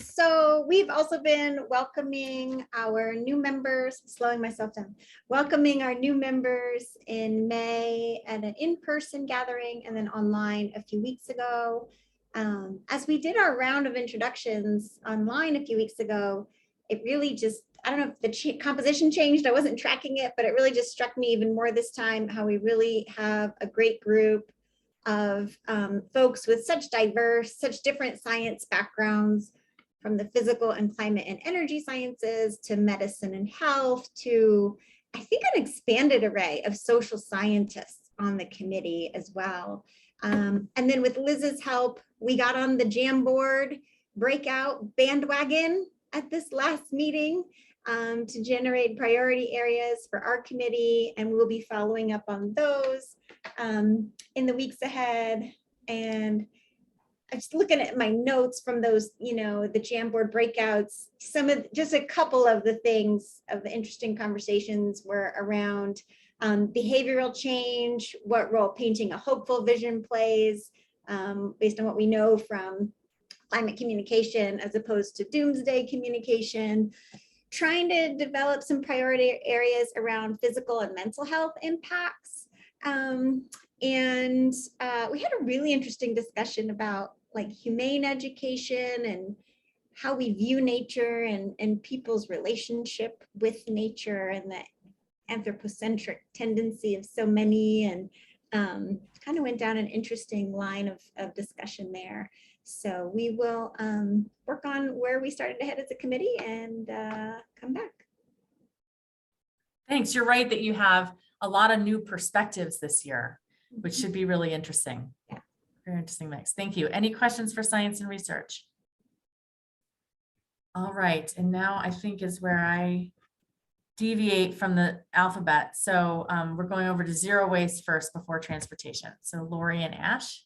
So we've also been welcoming our new members, slowing myself down, welcoming our new members in May at an in-person gathering and then online a few weeks ago. As we did our round of introductions online a few weeks ago, it really just, I don't know if the composition changed, I wasn't tracking it, but it really just struck me even more this time how we really have a great group of folks with such diverse, such different science backgrounds, from the physical and climate and energy sciences to medicine and health to, I think, an expanded array of social scientists on the committee as well. And then with Liz's help, we got on the Jamboard breakout bandwagon at this last meeting to generate priority areas for our committee, and we'll be following up on those in the weeks ahead. And I'm just looking at my notes from those, the Jamboard breakouts. Just a couple of the things of the interesting conversations were around behavioral change, what role painting a hopeful vision plays, based on what we know from climate communication as opposed to doomsday communication, trying to develop some priority areas around physical and mental health impacts. And we had a really interesting discussion about humane education and how we view nature and people's relationship with nature and the anthropocentric tendency of so many, and kind of went down an interesting line of discussion there. So we will work on where we started to head as a committee and come back. Thanks. You're right that you have a lot of new perspectives this year, which should be really interesting. Yeah. Very interesting mix. Thank you. Any questions for science and research? All right, and now I think is where I deviate from the alphabet. So we're going over to zero waste first before transportation. So Lori and Ash.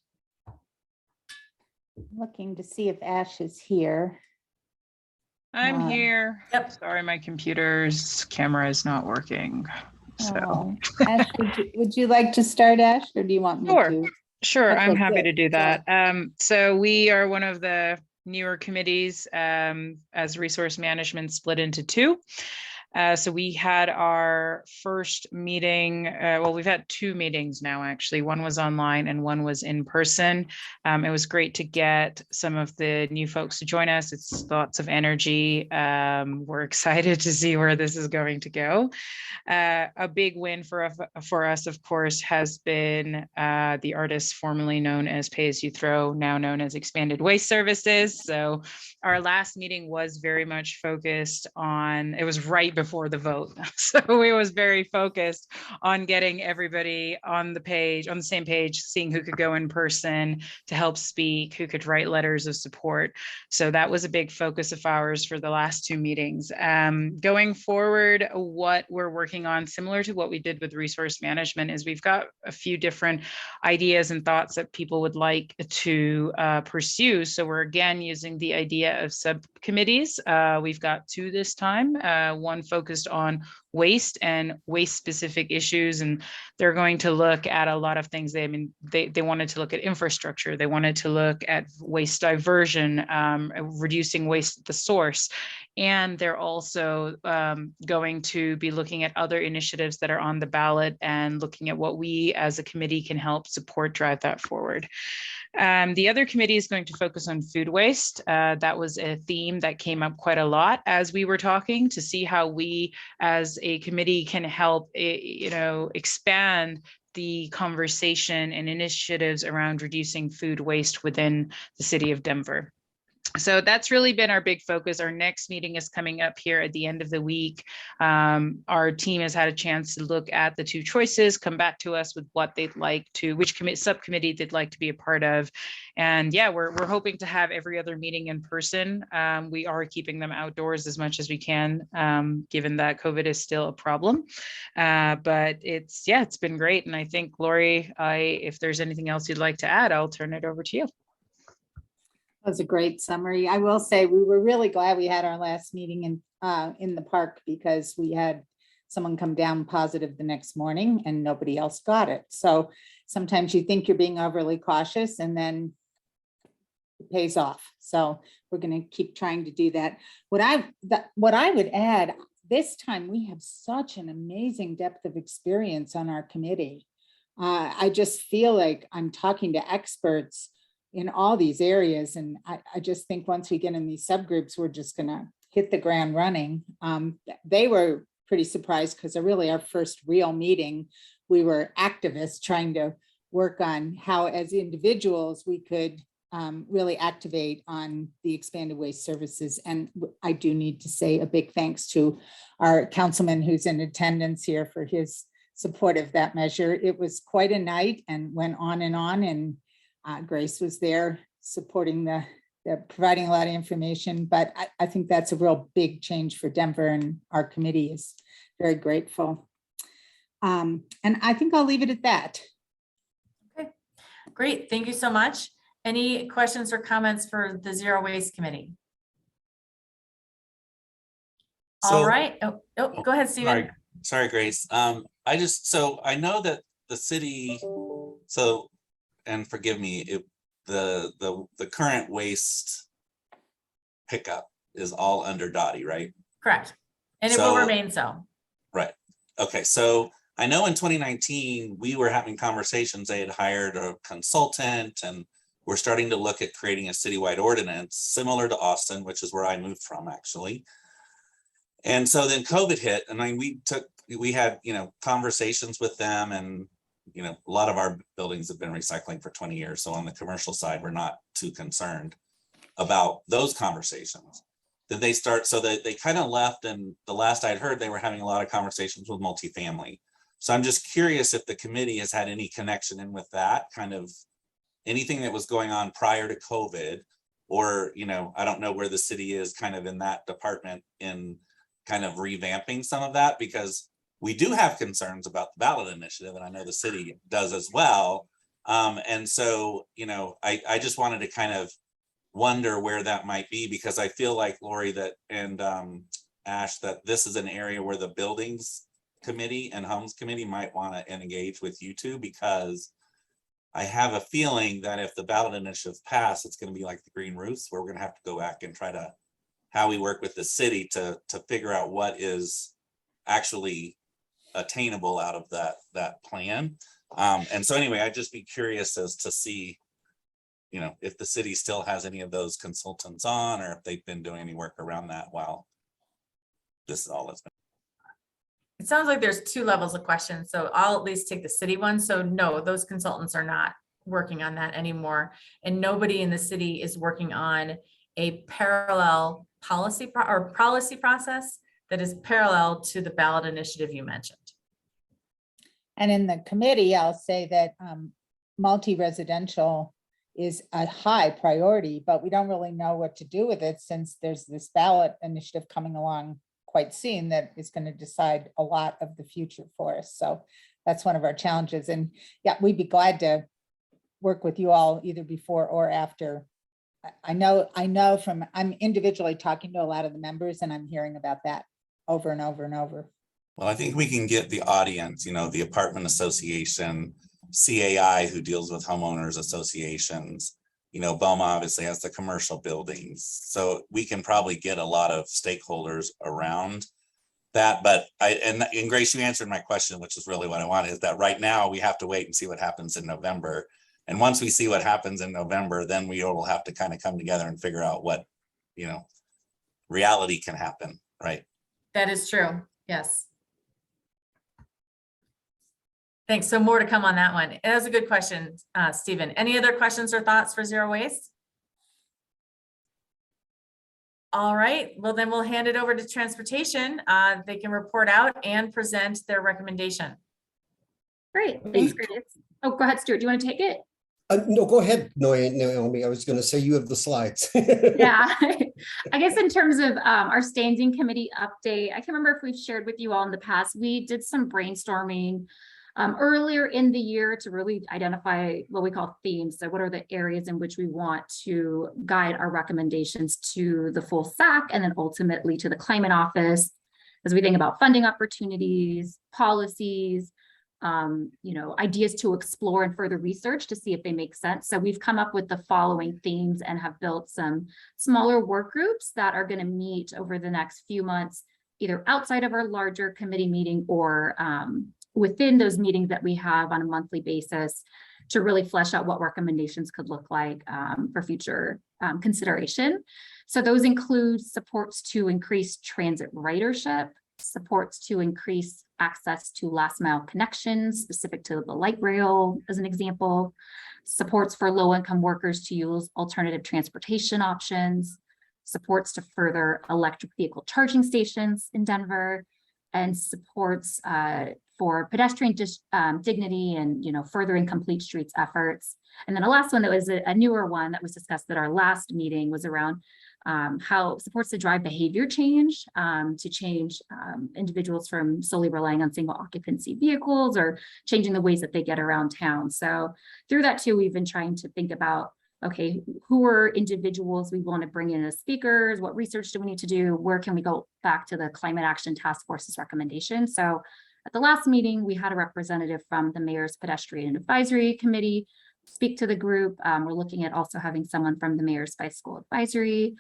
Looking to see if Ash is here. I'm here. Yep. Sorry, my computer's camera is not working. So Oh, Ash, would you like to start, Ash, or do you want me to? Sure, I'm Okay, happy good. to do that. So we are one of the newer committees as resource management split into two. So we had our first meeting, well, we've had two meetings now, actually. One was online and one was in person. It was great to get some of the new folks to join us. It's lots of energy. We're excited to see where this is going to go. A big win for us, of course, has been the artist formerly known as Pay As You Throw, now known as Expanded Waste Services. So our last meeting was very much focused on, it was right before the vote. So it was very focused on getting everybody on the page, on the same page, seeing who could go in person to help speak, who could write letters of support. So that was a big focus of ours for the last two meetings. Going forward, what we're working on, similar to what we did with resource management, is we've got a few different ideas and thoughts that people would like to pursue. So we're again using the idea of subcommittees. We've got two this time, one focused on waste and waste specific issues, and they're going to look at a lot of things. They wanted to look at infrastructure, they wanted to look at waste diversion, reducing waste at the source, and they're also going to be looking at other initiatives that are on the ballot and looking at what we as a committee can help support drive that forward. The other committee is going to focus on food waste. That was a theme that came up quite a lot as we were talking, to see how we as a committee can help, expand the conversation and initiatives around reducing food waste within the city of Denver. So that's really been our big focus. Our next meeting is coming up here at the end of the week. Our team has had a chance to look at the two choices, come back to us with what they'd like to, which subcommittee they'd like to be a part of. And yeah, we're hoping to have every other meeting in person. We are keeping them outdoors as much as we can, given that COVID is still a problem. But it's been great. And I think, Lori, if there's anything else you'd like to add, I'll turn it over to you. That was a great summary. I will say we were really glad we had our last meeting in the park, because we had someone come down positive the next morning and nobody else got it. So sometimes you think you're being overly cautious and then it pays off. So we're going to keep trying to do that. What I would add, this time we have such an amazing depth of experience on our committee. I just feel like I'm talking to experts in all these areas. And I just think once we get in these subgroups, we're just gonna hit the ground running. They were pretty surprised, because really our first real meeting, we were activists trying to work on how as individuals we could really activate on the expanded waste services. And I do need to say a big thanks to our councilman who's in attendance here for his support of that measure. It was quite a night and went on, and Grace was there supporting providing a lot of information, but I think that's a real big change for Denver, and our committee is very grateful. And I think I'll leave it at that. Okay, great. Thank you so much. Any questions or comments for the Zero Waste Committee? All right. Oh, go ahead, Stephen. Sorry, Grace. I know that the city, and forgive me, the current waste pickup is all under Dottie, right? Correct. And it will remain so. Right. Okay. So I know in 2019, we were having conversations. They had hired a consultant, and we're starting to look at creating a citywide ordinance similar to Austin, which is where I moved from, actually. And so then COVID hit, and we had, conversations with them, and a lot of our buildings have been recycling for 20 years. So on the commercial side, we're not too concerned about those conversations. Then they kind of left, and the last I'd heard, they were having a lot of conversations with multifamily. So I'm just curious if the committee has had any connection in with that kind of anything that was going on prior to COVID, or, I don't know where the city is kind of in that department in kind of revamping some of that, because we do have concerns about the ballot initiative, and I know the city does as well. And so, I just wanted to kind of wonder where that might be, because I feel like, Lori, that and Ash, that this is an area where the buildings committee and homes committee might want to engage with you two, because I have a feeling that if the ballot initiative pass, it's going to be like the green roofs, where we're going to have to go back and try to how we work with the city to figure out what is actually attainable out of that plan. And so anyway, I'd just be curious as to see, if the city still has any of those consultants on, or if they've been doing any work around that while this is all that's been. It sounds like there's two levels of questions, so I'll at least take the city one. So no, those consultants are not working on that anymore, and nobody in the city is working on a parallel policy process that is parallel to the ballot initiative you mentioned. And in the committee, I'll say that multi-residential is a high priority, but we don't really know what to do with it, since there's this ballot initiative coming along quite soon that is going to decide a lot of the future for us. So that's one of our challenges. And yeah, we'd be glad to work with you all either before or after. I know I'm individually talking to a lot of the members, and I'm hearing about that over and over and over. Well, I think we can get the audience, the apartment association, CAI, who deals with homeowners associations, BOMA obviously has the commercial buildings. So we can probably get a lot of stakeholders around that. But and Grace, you answered my question, which is really what I wanted, is that right now we have to wait and see what happens in November. And once we see what happens in November, then we will have to kind of come together and figure out what, reality can happen, right? That is true. Yes. Thanks. So more to come on that one. That was a good question, Stephen. Any other questions or thoughts for zero waste? All right. Well, then we'll hand it over to transportation. They can report out and present their recommendation. Great. Thanks, Grace. Oh, go ahead, Stuart. Do you want to take it? No, go ahead, Naomi. I was going to say you have the slides. Yeah, I guess in terms of our standing committee update, I can't remember if we've shared with you all in the past. We did some brainstorming earlier in the year to really identify what we call themes. So what are the areas in which we want to guide our recommendations to the full SAC and then ultimately to the climate office as we think about funding opportunities, policies, ideas to explore and further research to see if they make sense. So we've come up with the following themes and have built some smaller work groups that are going to meet over the next few months, either outside of our larger committee meeting or within those meetings that we have on a monthly basis to really flesh out what recommendations could look like for future consideration. So those include supports to increase transit ridership, supports to increase access to last mile connections specific to the light rail, as an example, supports for low-income workers to use alternative transportation options, supports to further electric vehicle charging stations in Denver, and supports for pedestrian dignity and furthering complete streets efforts. And then the last one that was a newer one that was discussed at our last meeting was around how supports to drive behavior change to change individuals from solely relying on single occupancy vehicles or changing the ways that they get around town. So through that too, we've been trying to think about, okay, who are individuals we want to bring in as speakers? What research do we need to do? Where can we go back to the Climate Action Task Force's recommendation? So at the last meeting, we had a representative from the Mayor's Pedestrian Advisory Committee speak to the group. We're looking at also having someone from the Mayor's Bicycle Advisory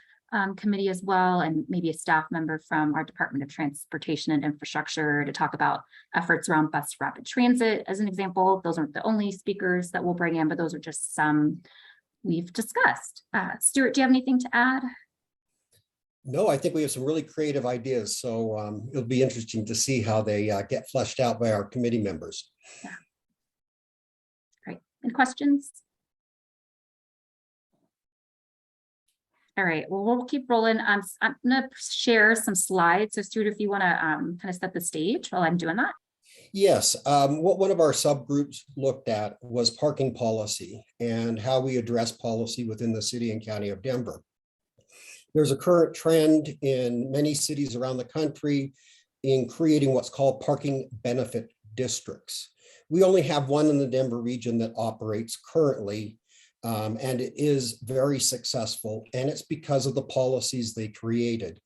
Committee as well, and maybe a staff member from our Department of Transportation and Infrastructure to talk about efforts around bus rapid transit as an example. Those aren't the only speakers that we'll bring in, but those are just some we've discussed. Stuart, do you have anything to add? No, I think we have some really creative ideas. So it'll be interesting to see how they get fleshed out by our committee members. Yeah. Great. Any questions? All right, well, we'll keep rolling. I'm going to share some slides. So Stuart, if you want to kind of set the stage while I'm doing that. Yes, what one of our subgroups looked at was parking policy and how we address policy within the city and county of Denver. There's a current trend in many cities around the country in creating what's called parking benefit districts. We only have one in the Denver region that operates currently, and it is very successful, and it's because of the policies they created.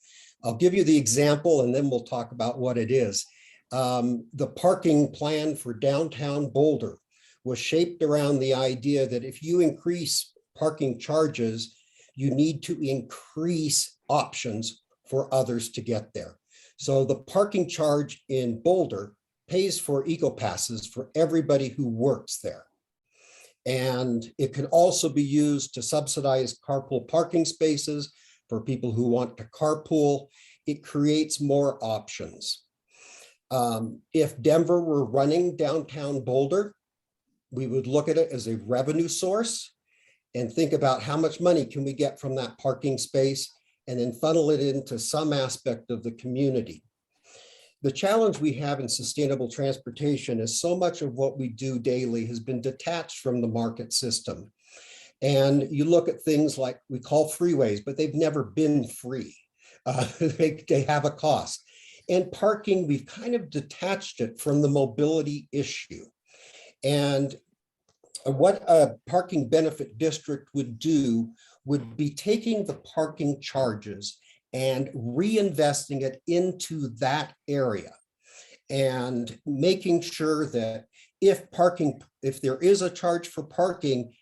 I'll give you the example and then we'll talk about what it is. The parking plan for downtown Boulder was shaped around the idea that if you increase parking charges, you need to increase options for others to get there. So the parking charge in Boulder pays for eco passes for everybody who works there. And it can also be used to subsidize carpool parking spaces for people who want to carpool. It creates more options. If Denver were running downtown Boulder, we would look at it as a revenue source and think about how much money can we get from that parking space and then funnel it into some aspect of the community. The challenge we have in sustainable transportation is so much of what we do daily has been detached from the market system. And you look at things like we call freeways, but they've never been free. They have a cost. And parking, we've kind of detached it from the mobility issue. And what a parking benefit district would do would be taking the parking charges and reinvesting it into that area and making sure that if there is a charge for parking,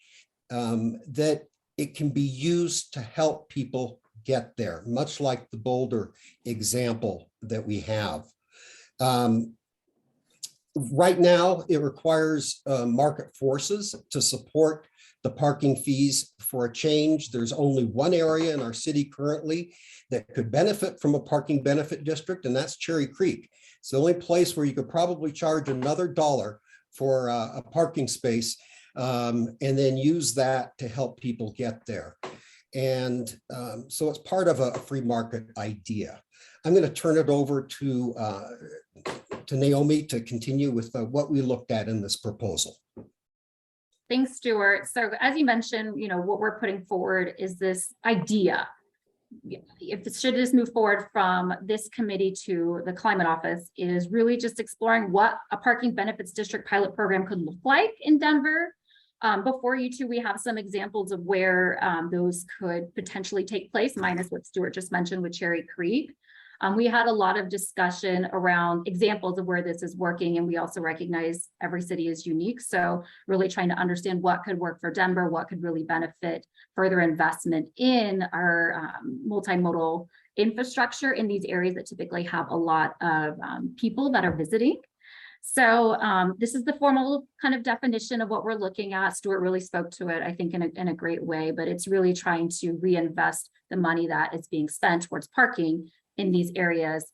that it can be used to help people get there, much like the Boulder example that we have. Right now, it requires market forces to support the parking fees for a change. There's only one area in our city currently that could benefit from a parking benefit district, and that's Cherry Creek. It's the only place where you could probably charge another $1 for a parking space and then use that to help people get there. And so it's part of a free market idea. I'm going to turn it over to Naomi to continue with what we looked at in this proposal. Thanks, Stuart. So as you mentioned, what we're putting forward is this idea. Should this move forward from this committee to the climate office, is really just exploring what a parking benefits district pilot program could look like in Denver. Before you two, we have some examples of where those could potentially take place, minus what Stuart just mentioned with Cherry Creek. We had a lot of discussion around examples of where this is working, and we also recognize every city is unique. So really trying to understand what could work for Denver, what could really benefit further investment in our multimodal infrastructure in these areas that typically have a lot of people that are visiting. So this is the formal kind of definition of what we're looking at. Stuart really spoke to it, I think, in a great way, but it's really trying to reinvest the money that is being spent towards parking in these areas.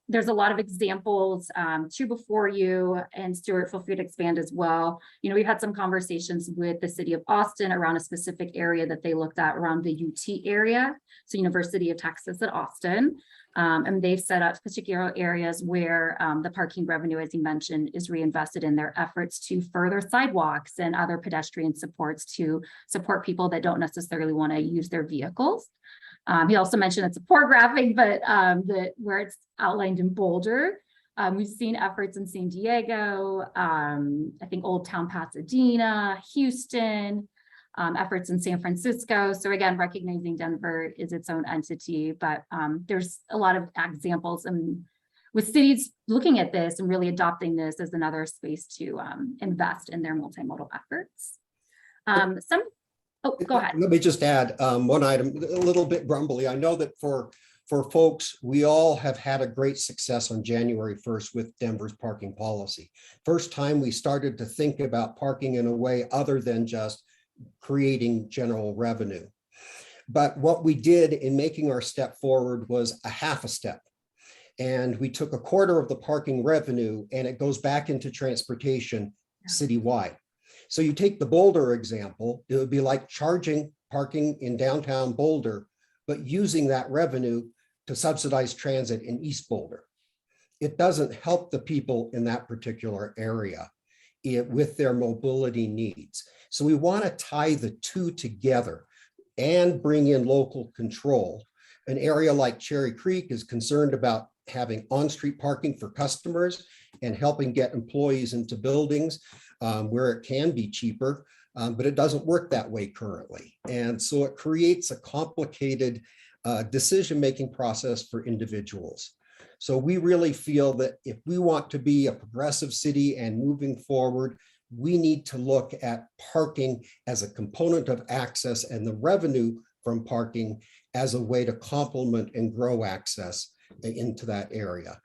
There's a lot of examples two before you, and Stuart, feel free to expand as well. We've had some conversations with the city of Austin around a specific area that they looked at around the UT area, so University of Texas at Austin. And they've set up particular areas where the parking revenue, as you mentioned, is reinvested in their efforts to further sidewalks and other pedestrian supports to support people that don't necessarily want to use their vehicles. He also mentioned it's a poor graphic, but where it's outlined in Boulder. We've seen efforts in San Diego, I think Old Town Pasadena, Houston, efforts in San Francisco. So again, recognizing Denver is its own entity, but there's a lot of examples and with cities looking at this and really adopting this as another space to invest in their multimodal efforts. Oh, go ahead. Let me just add one item, a little bit grumbly. I know that for folks, we all have had a great success on January 1st with Denver's parking policy. First time we started to think about parking in a way other than just creating general revenue. But what we did in making our step forward was a half a step. And we took a quarter of the parking revenue and it goes back into transportation citywide. So you take the Boulder example, it would be like charging parking in downtown Boulder, but using that revenue to subsidize transit in East Boulder. it doesn't help the people in that particular area with their mobility needs. So we want to tie the two together and bring in local control. An area like Cherry Creek is concerned about having on-street parking for customers and helping get employees into buildings where it can be cheaper, but it doesn't work that way currently. And so it creates a complicated decision-making process for individuals. So we really feel that if we want to be a progressive city and moving forward, we need to look at parking as a component of access and the revenue from parking as a way to complement and grow access into that area.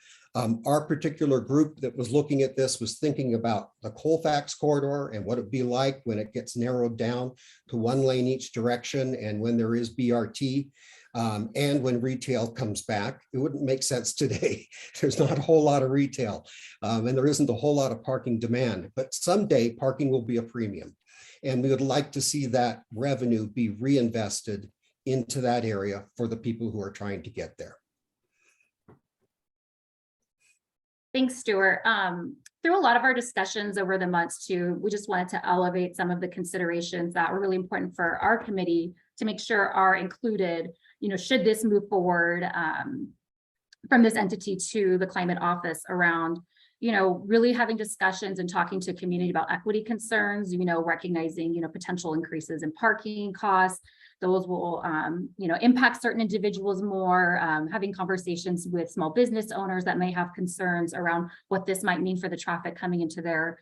Our particular group that was looking at this was thinking about the Colfax corridor and what it'd be like when it gets narrowed down to one lane each direction and when there is BRT. And when retail comes back, it wouldn't make sense today. There's not a whole lot of retail and there isn't a whole lot of parking demand, but someday parking will be a premium. And we would like to see that revenue be reinvested into that area for the people who are trying to get there. Thanks, Stuart. Through a lot of our discussions over the months too, we just wanted to elevate some of the considerations that were really important for our committee to make sure are included, should this move forward from this entity to the climate office around, really having discussions and talking to community about equity concerns, recognizing, potential increases in parking costs. Those will, impact certain individuals more, having conversations with small business owners that may have concerns around what this might mean for the traffic coming into their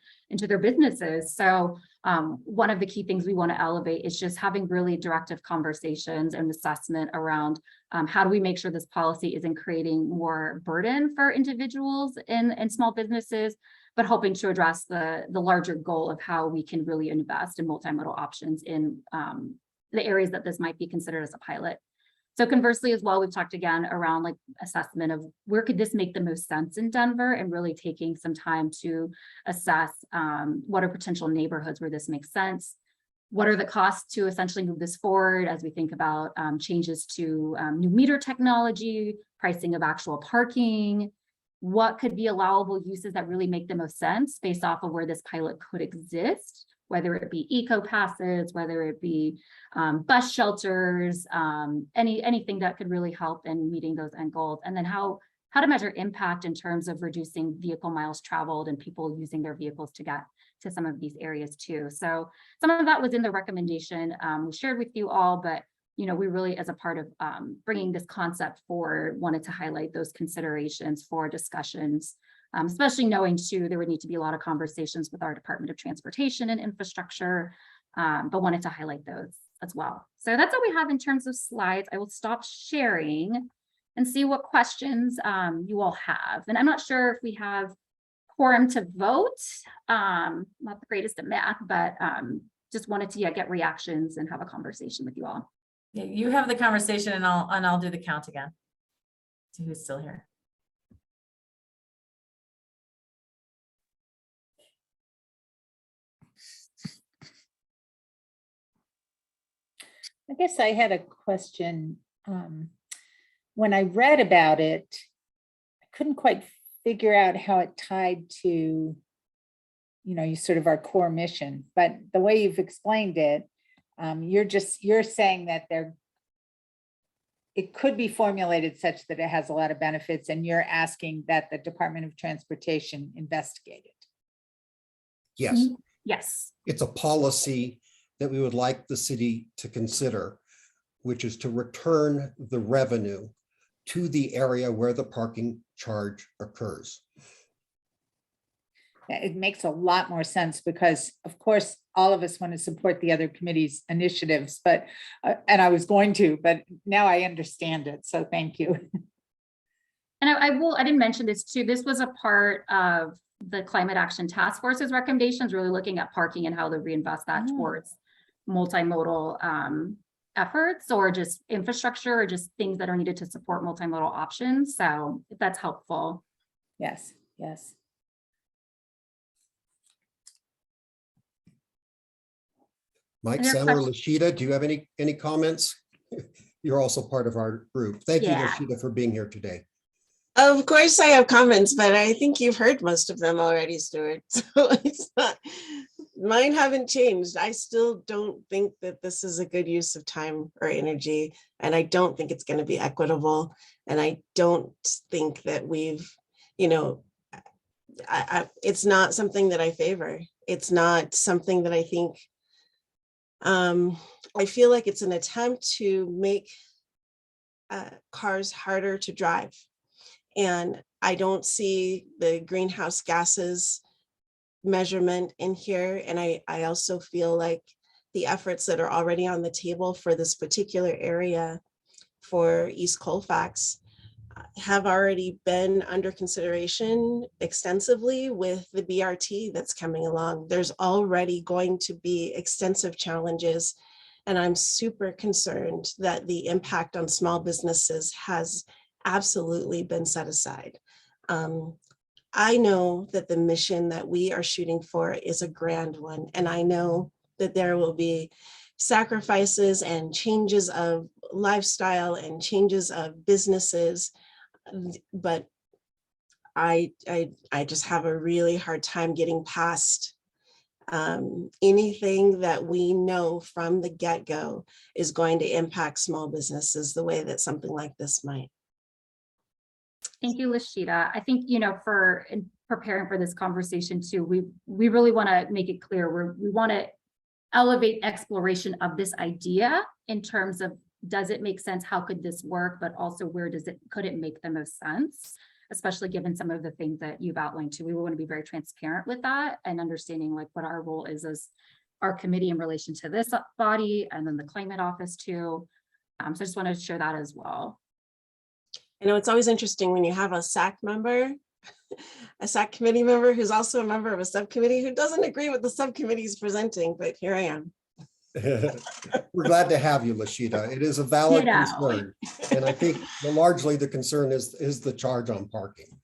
businesses. So one of the key things we want to elevate is just having really directive conversations and assessment around how do we make sure this policy isn't creating more burden for individuals and small businesses, but hoping to address the larger goal of how we can really invest in multimodal options in the areas that this might be considered as a pilot. So conversely as well, we've talked again around like assessment of where could this make the most sense in Denver and really taking some time to assess what are potential neighborhoods where this makes sense. What are the costs to essentially move this forward as we think about changes to new meter technology, pricing of actual parking, what could be allowable uses that really make the most sense based off of where this pilot could exist, whether it be eco passes, whether it be bus shelters, anything that could really help in meeting those end goals. And then how to measure impact in terms of reducing vehicle miles traveled and people using their vehicles to get to some of these areas too. So some of that was in the recommendation we shared with you all, but we really, as a part of bringing this concept forward, wanted to highlight those considerations for discussions, especially knowing too, there would need to be a lot of conversations with our Department of Transportation and Infrastructure, but wanted to highlight those as well. So that's all we have in terms of slides. I will stop sharing and see what questions you all have. And I'm not sure if we have quorum to vote. Not the greatest at math, but just wanted to get reactions and have a conversation with you all. Yeah, you have the conversation and I'll do the count again. See who's still here. I guess I had a question. When I read about it, I couldn't quite figure out how it tied to, you sort of our core mission, but the way you've explained it, you're saying that it could be formulated such that it has a lot of benefits, and you're asking that the Department of Transportation investigate it. Yes. Yes. It's a policy that we would like the city to consider, which is to return the revenue to the area where the parking charge occurs. It makes a lot more sense because, of course, all of us want to support the other committee's initiatives, but, and I was going to, but now I understand it. So thank you. And I didn't mention this too. This was a part of the Climate Action Task Force's recommendations, really looking at parking and how to reinvest that towards multimodal efforts or just infrastructure or just things that are needed to support multimodal options. So if that's helpful. Yes, yes. Mike, Sam, or Lashida, do you have any comments? You're also part of our group. Thank you, Lashida, for being here today. Of course I have comments, but I think you've heard most of them already, Stuart. So it's not, mine haven't changed. I still don't think that this is a good use of time or energy, and I don't think it's going to be equitable. And I don't think that we've, you know, it's not something that I favor. It's not something that I think, I feel like it's an attempt to make cars harder to drive. And I don't see the greenhouse gases measurement in here. And I also feel like the efforts that are already on the table for this particular area for East Colfax have already been under consideration extensively with the BRT that's coming along. There's already going to be extensive challenges. And I'm super concerned that the impact on small businesses has absolutely been set aside. I know that the mission that we are shooting for is a grand one, and I know that there will be sacrifices and changes of lifestyle and changes of businesses, but I just have a really hard time getting past anything that we know from the get-go is going to impact small businesses the way that something like this might. Thank you, Lashita. I think, you know, for preparing for this conversation too, we really want to make it clear we want to elevate exploration of this idea in terms of, does it make sense? How could this work? But also, could it make the most sense? Especially given some of the things that you've outlined too. We want to be very transparent with that and understanding like what our role is as our committee in relation to this body and then the climate office too. So I just want to share that as well. You know, it's always interesting when you have a SAC member, a SAC committee member who's also a member of a subcommittee who doesn't agree with the subcommittee is presenting, but here I am. We're glad to have you, Lashita. It is a valid concern. And I think largely the concern is the charge on parking.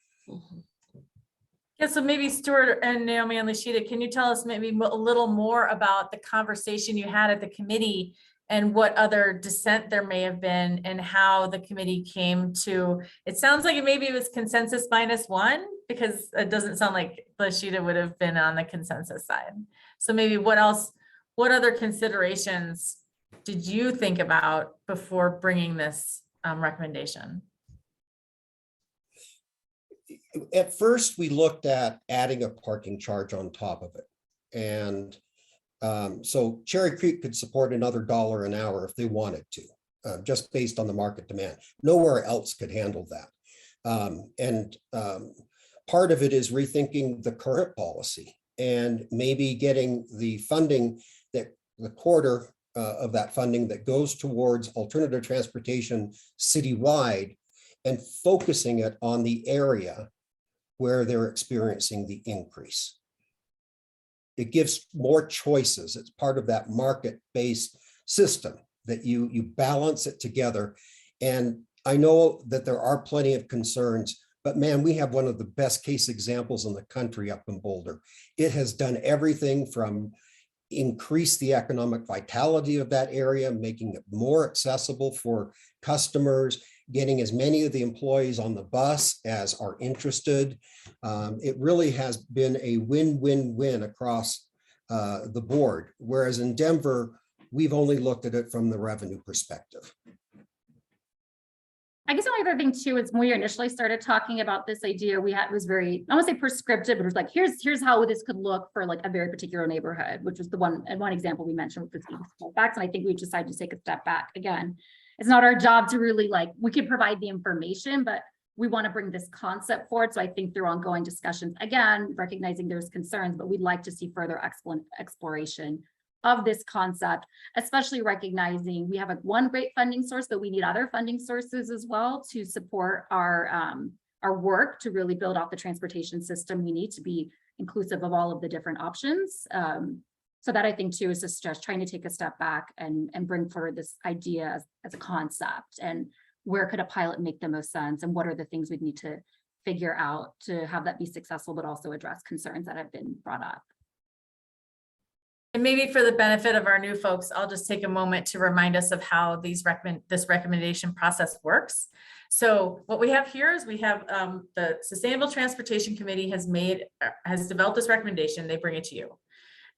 Yeah, so maybe Stuart and Naomi and Lashita, can you tell us maybe a little more about the conversation you had at the committee and what other dissent there may have been and how the committee came to, it sounds like maybe it was consensus -1, because it doesn't sound like Lashita would have been on the consensus side. So maybe what other considerations did you think about before bringing this recommendation? At first, we looked at adding a parking charge on top of it. And so Cherry Creek could support another $1 an hour if they wanted to, just based on the market demand. Nowhere else could handle that. Part of it is rethinking the current policy and maybe getting the funding, that the quarter of that funding that goes towards alternative transportation citywide and focusing it on the area where they're experiencing the increase. It gives more choices. It's part of that market-based system that you balance it together. And I know that there are plenty of concerns, but man, we have one of the best case examples in the country up in Boulder. It has done everything from increase the economic vitality of that area, making it more accessible for customers, getting as many of the employees on the bus as are interested. It really has been a win-win-win across the board. Whereas in Denver, we've only looked at it from the revenue perspective. I guess the only other thing too is when we initially started talking about this idea, was very, I won't say prescriptive, but it was like, here's how this could look for like a very particular neighborhood, which was the one example we mentioned with the facts. And I think we decided to take a step back. Again, it's not our job to really we can provide the information, but we want to bring this concept forward. So I think through ongoing discussions, again, recognizing there's concerns, but we'd like to see further exploration of this concept, especially recognizing we have one great funding source, but we need other funding sources as well to support our work to really build out the transportation system. We need to be inclusive of all of the different options. So that I think too is just trying to take a step back and bring forward this idea as a concept, and where could a pilot make the most sense, and what are the things we'd need to figure out to have that be successful, but also address concerns that have been brought up. And maybe for the benefit of our new folks, I'll just take a moment to remind us of how this recommendation process works. So what we have here is we have the Sustainable Transportation Committee has developed this recommendation. They bring it to you.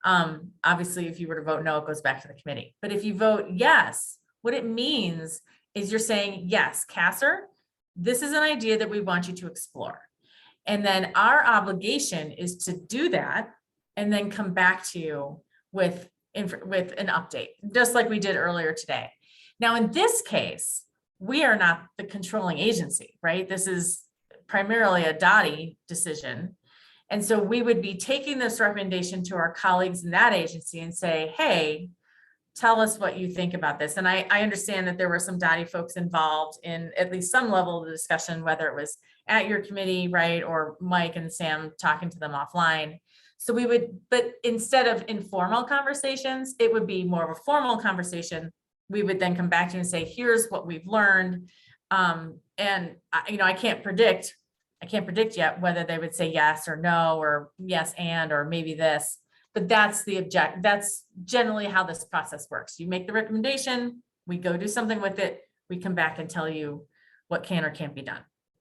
Obviously, if you were to vote no, it goes back to the committee. But if you vote yes, what it means is you're saying, yes, Casser, this is an idea that we want you to explore. And then our obligation is to do that and then come back to you with an update, just like we did earlier today. Now, in this case, we are not the controlling agency, right? This is primarily a DOTI decision. And so we would be taking this recommendation to our colleagues in that agency and say, hey, tell us what you think about this. And I understand that there were some DOTI folks involved in at least some level of the discussion, whether it was at your committee, right? Or Mike and Sam talking to them offline. So we would, but instead of informal conversations, it would be more of a formal conversation. We would then come back to you and say, here's what we've learned. I can't predict yet whether they would say yes or no, or yes and, or maybe this, but that's generally how this process works. You make the recommendation, we go do something with it, we come back and tell you what can or can't be done.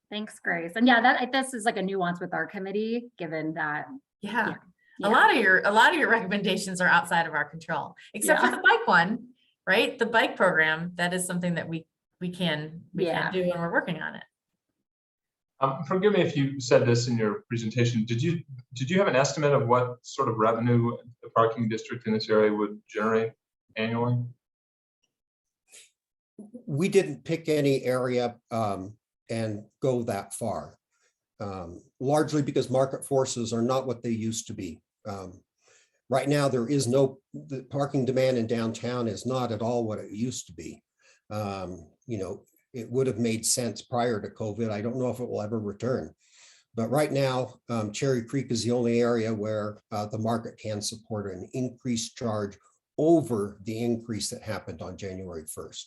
Thanks, Grace. And yeah, this is like a nuance with our committee, given that. Yeah. A lot of your recommendations are outside of our control, except for the bike one, right? The bike program, that is something that we can do, and we're working on it. Forgive me if you said this in your presentation. Did you have an estimate of what sort of revenue the parking district in this area would generate annually? We didn't pick any area and go that far, largely because market forces are not what they used to be. Right now, the parking demand in downtown is not at all what it used to be. It would have made sense prior to COVID. I don't know if it will ever return. But right now, Cherry Creek is the only area where the market can support an increased charge over the increase that happened on January 1st.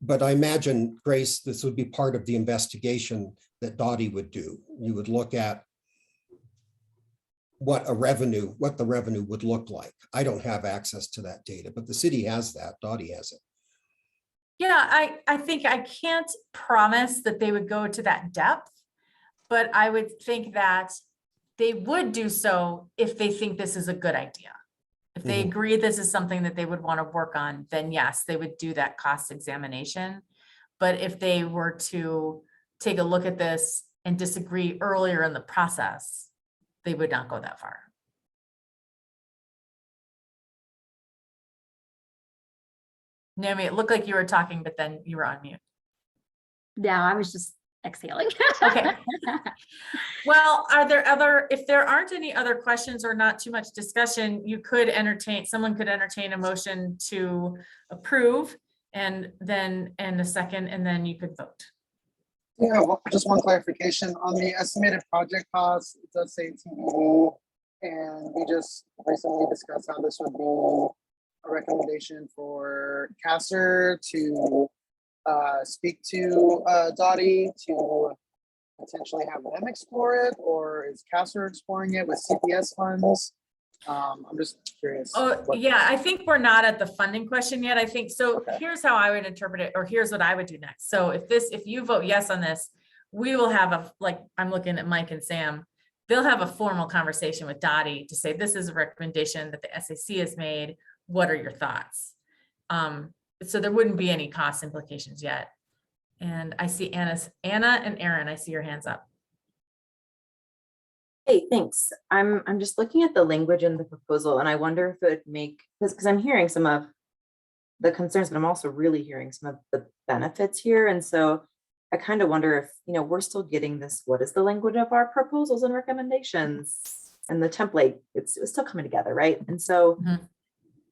But I imagine, Grace, this would be part of the investigation that DOTI would do. You would look at what the revenue would look like. I don't have access to that data, but the city has that, DOTI has it. Yeah, I think I can't promise that they would go to that depth, but I would think that they would do so if they think this is a good idea. If they agree this is something that they would want to work on, then yes, they would do that cost examination. But if they were to take a look at this and disagree earlier in the process, they would not go that far. Naomi, it looked like you were talking, but then you were on mute. Yeah, I was just exhaling. Okay. Well, if there aren't any other questions or not too much discussion, someone could entertain a motion to approve and a second, and then you could vote. Yeah, well, just one clarification on the estimated project cost. It does say TBD, and we just recently discussed how this would be a recommendation for Casser to speak to DOTI to potentially have them explore it, or is Casser exploring it with CPS funds? I'm just curious. Oh, yeah, I think we're not at the funding question yet. I think so. Okay. Here's how I would interpret it, or here's what I would do next. So if you vote yes on this, we will have I'm looking at Mike and Sam, they'll have a formal conversation with DOTI to say, this is a recommendation that the SAC has made. What are your thoughts? So there wouldn't be any cost implications yet. And I see Anna and Aaron, I see your hands up. Hey, thanks. I'm just looking at the language in the proposal, and I wonder if it would make, because I'm hearing some of the concerns, but I'm also really hearing some of the benefits here. And so I kind of wonder if, we're still getting this, what is the language of our proposals and recommendations and the template, it's still coming together, right? And so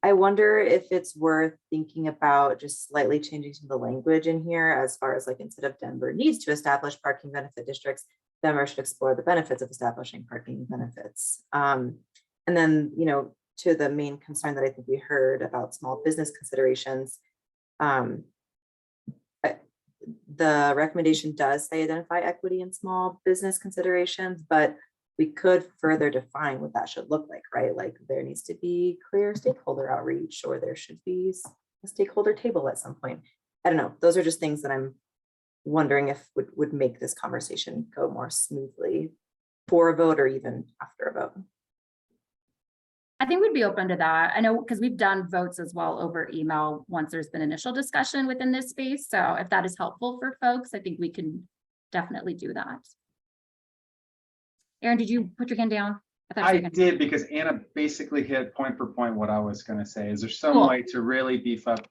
I wonder if it's worth thinking about just slightly changing some of the language in here, as far as instead of Denver needs to establish parking benefit districts, Denver should explore the benefits of establishing parking benefits. And then, to the main concern that I think we heard about small business considerations, the recommendation does say identify equity in small business considerations, but we could further define what that should look like, right? Like there needs to be clear stakeholder outreach, or there should be a stakeholder table at some point. I don't know. Those are just things that I'm wondering if would make this conversation go more smoothly for a vote or even after a vote. I think we'd be open to that. I know because we've done votes as well over email once there's been initial discussion within this space. So if that is helpful for folks, I think we can definitely do that. Aaron, did you put your hand down? I did, because Anna basically hit point for point what I was going to say. Is there some Cool. way to really beef up?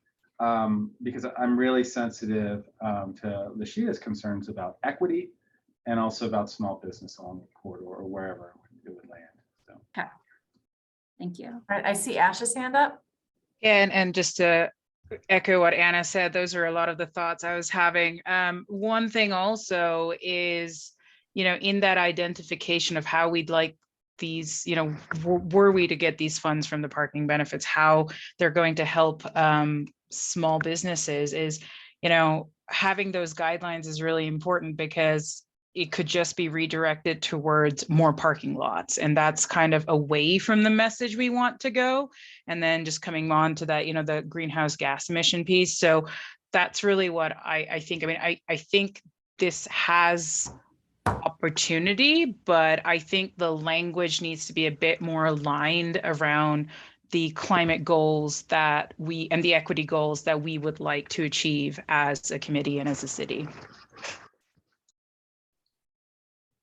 Because I'm really sensitive to Lashida's concerns about equity and also about small business along the corridor or wherever it would land. So. Okay. Thank you. All right, I see Ash's hand up. And just to echo what Anna said, those are a lot of the thoughts I was having. One thing also is, in that identification of how we'd like these, were we to get these funds from the parking benefits, how they're going to help small businesses is, having those guidelines is really important, because it could just be redirected towards more parking lots. And that's kind of away from the message we want to go. And then just coming on to that, the greenhouse gas emission piece. So that's really what I think. I mean, I think this has opportunity, but I think the language needs to be a bit more aligned around the climate goals that and the equity goals that we would like to achieve as a committee and as a city.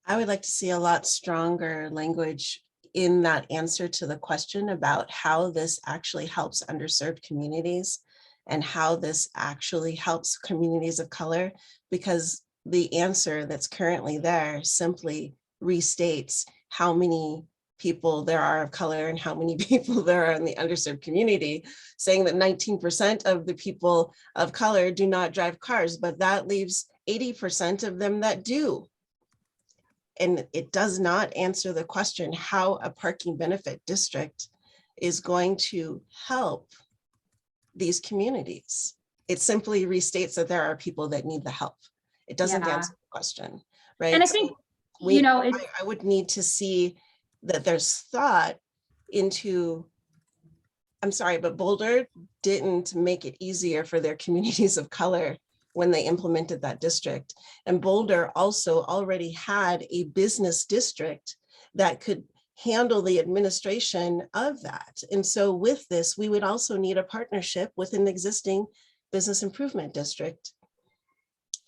I would like to see a lot stronger language in that answer to the question about how this actually helps underserved communities and how this actually helps communities of color, because the answer that's currently there simply restates how many people there are of color and how many people there are in the underserved community, saying that 19% of the people of color do not drive cars, but that leaves 80% of them that do. And it does not answer the question how a parking benefit district is going to help these communities. It simply restates that there are people that need the help. It doesn't answer the question, right? And I think, I would need to see that there's thought into, I'm sorry, but Boulder didn't make it easier for their communities of color when they implemented that district. And Boulder also already had a business district that could handle the administration of that. And so with this, we would also need a partnership with an existing business improvement district.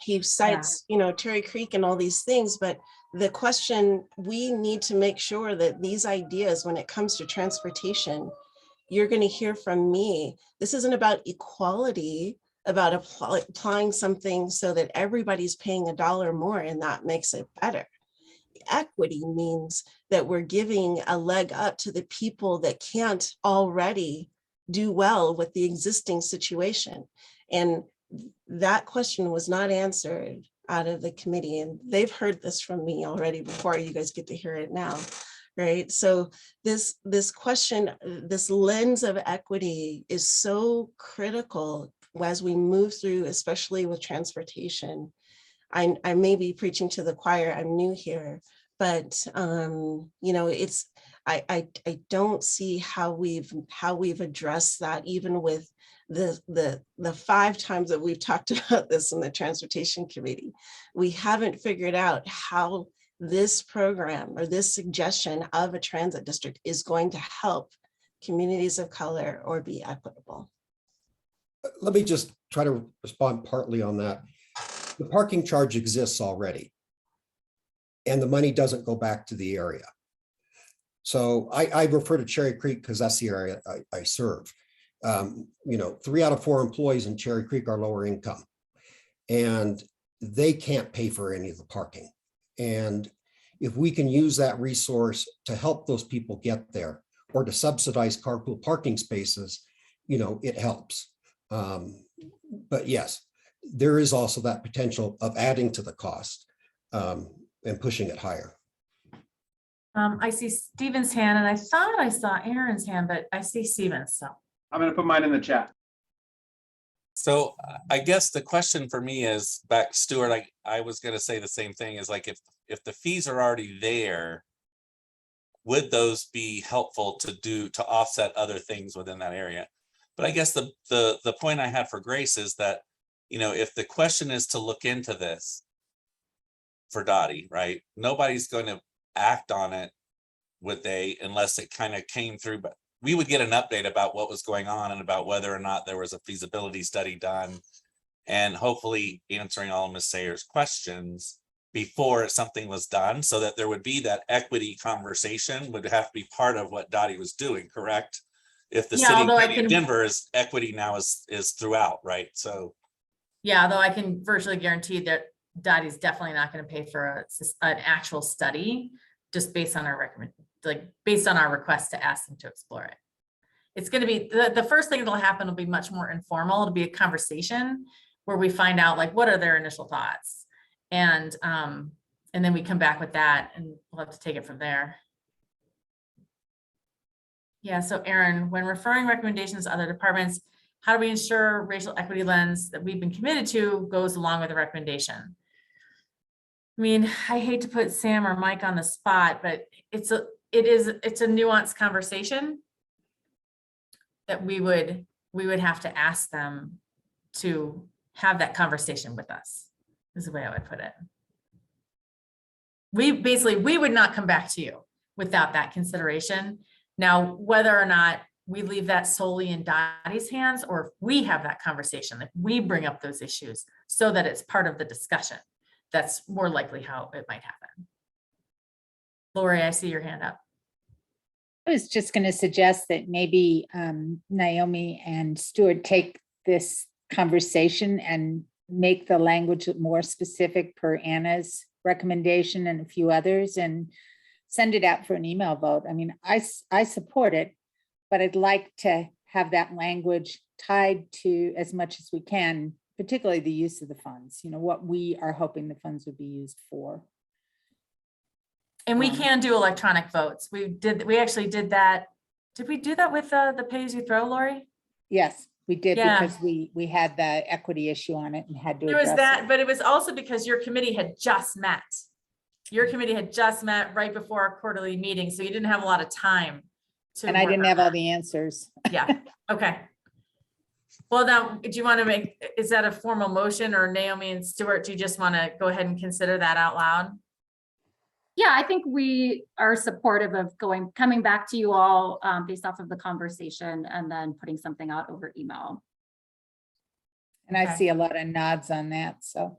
He cites, Cherry Creek and all these things, but the question, we need to make sure that these ideas, when it comes to transportation, you're going to hear from me. This isn't about equality, about applying something so that everybody's paying $1 more and that makes it better. Equity means that we're giving a leg up to the people that can't already do well with the existing situation. And that question was not answered out of the committee. And they've heard this from me already before. You guys get to hear it now, right? So this question, this lens of equity is so critical as we move through, especially with transportation. I may be preaching to the choir, I'm new here, but it's, I don't see how we've addressed that, even with the 5 times that we've talked about this in the Transportation Committee. We haven't figured out how this program or this suggestion of a transit district is going to help communities of color or be equitable. Let me just try to respond partly on that. The parking charge exists already, and the money doesn't go back to the area. So I refer to Cherry Creek because that's the area I serve. 3 out of 4 employees in Cherry Creek are lower income, and they can't pay for any of the parking. And if we can use that resource to help those people get there or to subsidize carpool parking spaces, it helps. But yes, there is also that potential of adding to the cost and pushing it higher. I see Stephen's hand, and I thought I saw Aaron's hand, but I see Stephen's. So I'm going to put mine in the chat. So I guess the question for me is back, Stuart, I was going to say the same thing, is like, if the fees are already there, would those be helpful to offset other things within that area? But I guess the point I had for Grace is that, you know, if the question is to look into this for Dottie, right? Nobody's going to act on it, would they, unless it kind of came through, but we would get an update about what was going on and about whether or not there was a feasibility study done, and hopefully answering all of Ms. Sayer's questions before something was done, so that there would be that equity conversation would have to be part of what Dottie was doing, correct? If the city of Denver is equity now is throughout, right? So yeah, although I can virtually guarantee that Dottie's definitely not going to pay for an actual study, just based on our based on our request to ask them to explore it. It's going to be the first thing that'll happen will be much more informal. It'll be a conversation where we find out like what are their initial thoughts, and then we come back with that, and we'll have to take it from there. Yeah, so Aaron, when referring recommendations to other departments, how do we ensure racial equity lens that we've been committed to goes along with the recommendation? I mean, I hate to put Sam or Mike on the spot, but it's a nuanced conversation that we would have to ask them to have that conversation with us, is the way I would put it. We would not come back to you without that consideration. Now, whether or not we leave that solely in Dottie's hands, or if we have that conversation, if we bring up those issues so that it's part of the discussion, that's more likely how it might happen. Lori, I see your hand up. I was just going to suggest that maybe Naomi and Stuart take this conversation and make the language more specific per Anna's recommendation and a few others, and send it out for an email vote. I mean, I support it, but I'd like to have that language tied to, as much as we can, particularly the use of the funds, you know, what we are hoping the funds would be used for. And we can do electronic votes. We actually did that. Did we do that with the pay as you throw, Lori? Yes, we did, Yeah. because we had the equity issue on it and had to There was address that, it. but it was also because your committee had just met. Your committee had just met right before our quarterly meeting, so you didn't have a lot of time to. And I work didn't on have all that. the answers. Yeah, okay. Well, now, do you want to is that a formal motion, or Naomi and Stuart, do you just want to go ahead and consider that out loud? Yeah, I think we are supportive of coming back to you all based off of the conversation, and then putting something out over email. And I see a lot of nods on that, so.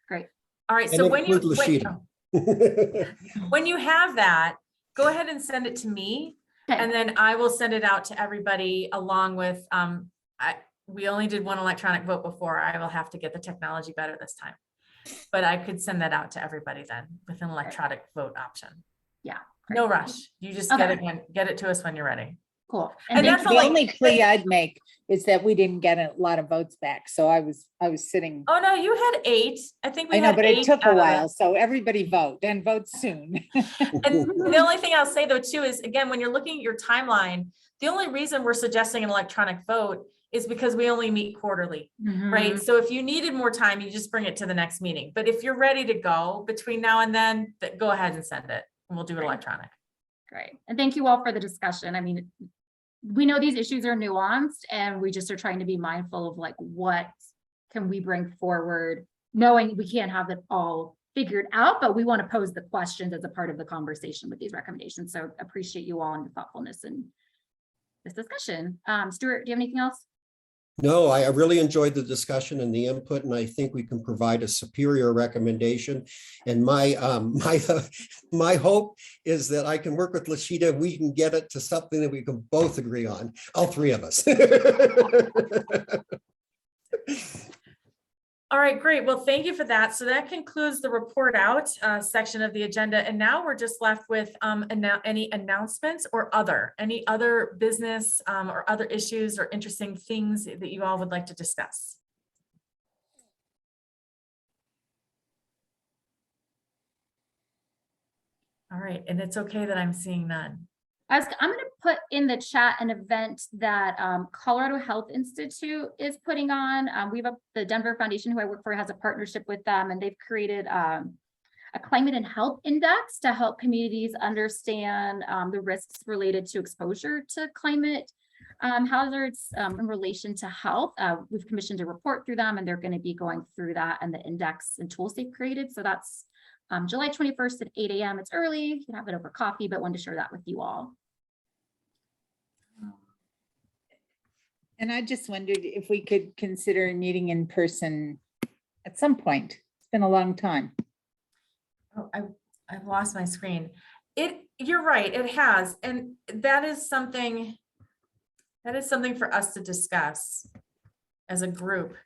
Great. All right, And so when include Lashida. when you have that, go ahead and send it to me, and then I will send it out to everybody along with, we only did one electronic vote before. I will have to get the technology better this time, but I could send that out to everybody then with an electronic vote option. Yeah. No rush. You just get it to us when you're ready. Cool. And the only plea I'd make is that we didn't get a lot of votes back. So I was sitting. Oh, no, you had 8. I think we I know, had but 8 it took a out of while. So everybody vote and vote soon. And the only thing I'll say though, too, is again, when you're looking at your timeline, the only reason we're suggesting an electronic vote is because we only meet quarterly, right? So if you needed more time, you just bring it to the next meeting. But if you're ready to go between now and then, go ahead and send it, and we'll do it electronic. Great. And thank you all for the discussion. I mean, we know these issues are nuanced, and we just are trying to be mindful of like, what can we bring forward, knowing we can't have it all figured out, but we want to pose the questions as a part of the conversation with these recommendations. So appreciate you all and your thoughtfulness in this discussion. Stuart, do you have anything else? No, I really enjoyed the discussion and the input, and I think we can provide a superior recommendation. And my my hope is that I can work with Lashida. We can get it to something that we can both agree on, all 3 of us. All right, great. Well, thank you for that. So that concludes the report out section of the agenda. And now we're just left with any announcements or any other business or other issues or interesting things that you all would like to discuss. All right, and it's okay that I'm seeing none. I'm going to put in the chat an event that Colorado Health Institute is putting on. We have the Denver Foundation, who I work for, has a partnership with them, and they've created a climate and health index to help communities understand the risks related to exposure to climate hazards in relation to health. We've commissioned a report through them, and they're going to be going through that and the index and tools they've created. So that's July 21st at 8 a.m. It's early. You can have it over coffee, but wanted to share that with you all. And I just wondered if we could consider meeting in person at some point. It's been a long time. Oh, I've lost my screen. You're right, it has. And that is something for us to discuss as a group.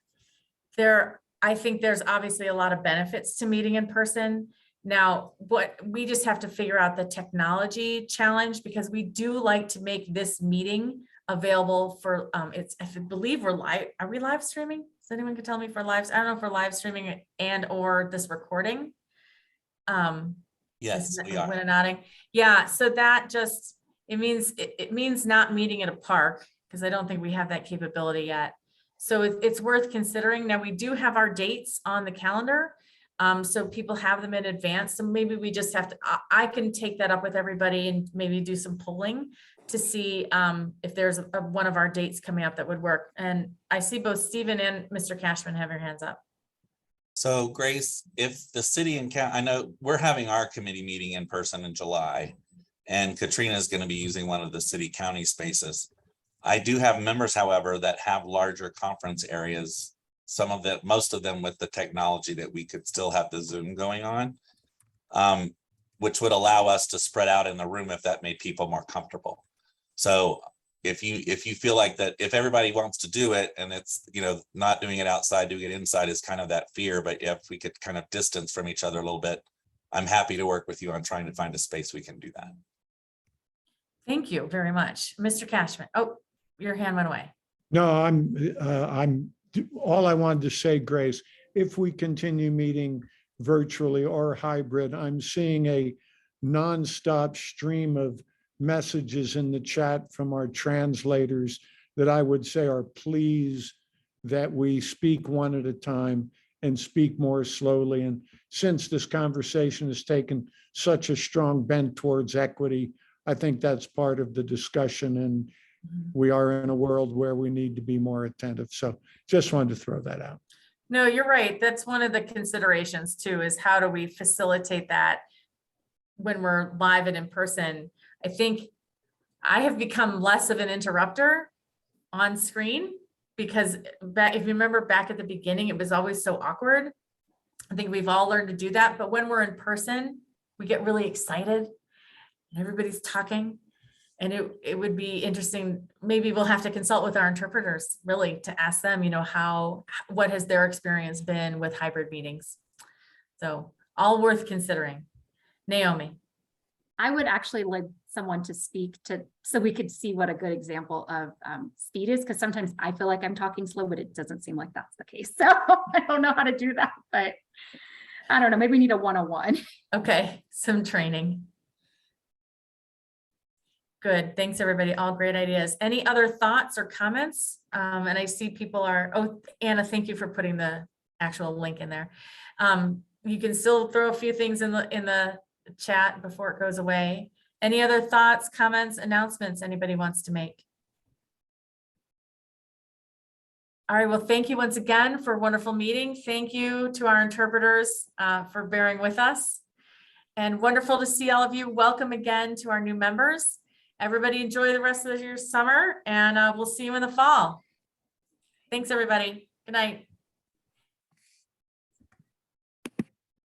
I think there's obviously a lot of benefits to meeting in person. Now, what we just have to figure out the technology challenge, because we do like to make this meeting available for I believe we're live. Are we live streaming? Does anyone can tell me if we're live? I don't know if we're live streaming and or this recording. Yes, we are. When nodding. Yeah, so that just it means not meeting at a park, because I don't think we have that capability yet. So it's worth considering. Now, we do have our dates on the calendar. So people have them in advance. So maybe we just have to, I can take that up with everybody and maybe do some polling to see if there's one of our dates coming up that would work. And I see both Stephen and Mr. Cashman have your hands up. So Grace, if the city and county, I know we're having our committee meeting in person in July, and Katrina is going to be using one of the city county spaces. I do have members, however, that have larger conference areas, most of them with the technology that we could still have the Zoom going on, which would allow us to spread out in the room if that made people more comfortable. So if you feel like that, if everybody wants to do it and it's, not doing it outside, doing it inside is kind of that fear, but if we could kind of distance from each other a little bit, I'm happy to work with you on trying to find a space we can do that. Thank you very much. Mr. Cashman. Oh, your hand went away. No, all I wanted to say, Grace, if we continue meeting virtually or hybrid, I'm seeing a nonstop stream of messages in the chat from our translators that I would say are pleas that we speak one at a time and speak more slowly. And since this conversation has taken such a strong bent towards equity, I think that's part of the discussion, and we are in a world where we need to be more attentive. So just wanted to throw that out. No, you're right. That's one of the considerations too, is how do we facilitate that when we're live and in person. I think I have become less of an interrupter on screen, because if you remember back at the beginning, it was always so awkward. I think we've all learned to do that. But when we're in person, we get really excited and everybody's talking. And it would be interesting. Maybe we'll have to consult with our interpreters really to ask them, what has their experience been with hybrid meetings. So all worth considering. Naomi. I would actually like someone to speak so we could see what a good example of speed is, because sometimes I feel like I'm talking slow, but it doesn't seem like that's the case. So I don't know how to do that, but I don't know, maybe we need a 101. Okay, some training. Good, thanks everybody, all great ideas. Any other thoughts or comments? And I see people Anna, thank you for putting the actual link in there. You can still throw a few things in the chat before it goes away. Any other thoughts, comments, announcements anybody wants to make? All right, well, thank you once again for a wonderful meeting. Thank you to our interpreters for bearing with us, and wonderful to see all of you. Welcome again to our new members. Everybody enjoy the rest of your summer, and we'll see you in the fall. Thanks, everybody. Good night.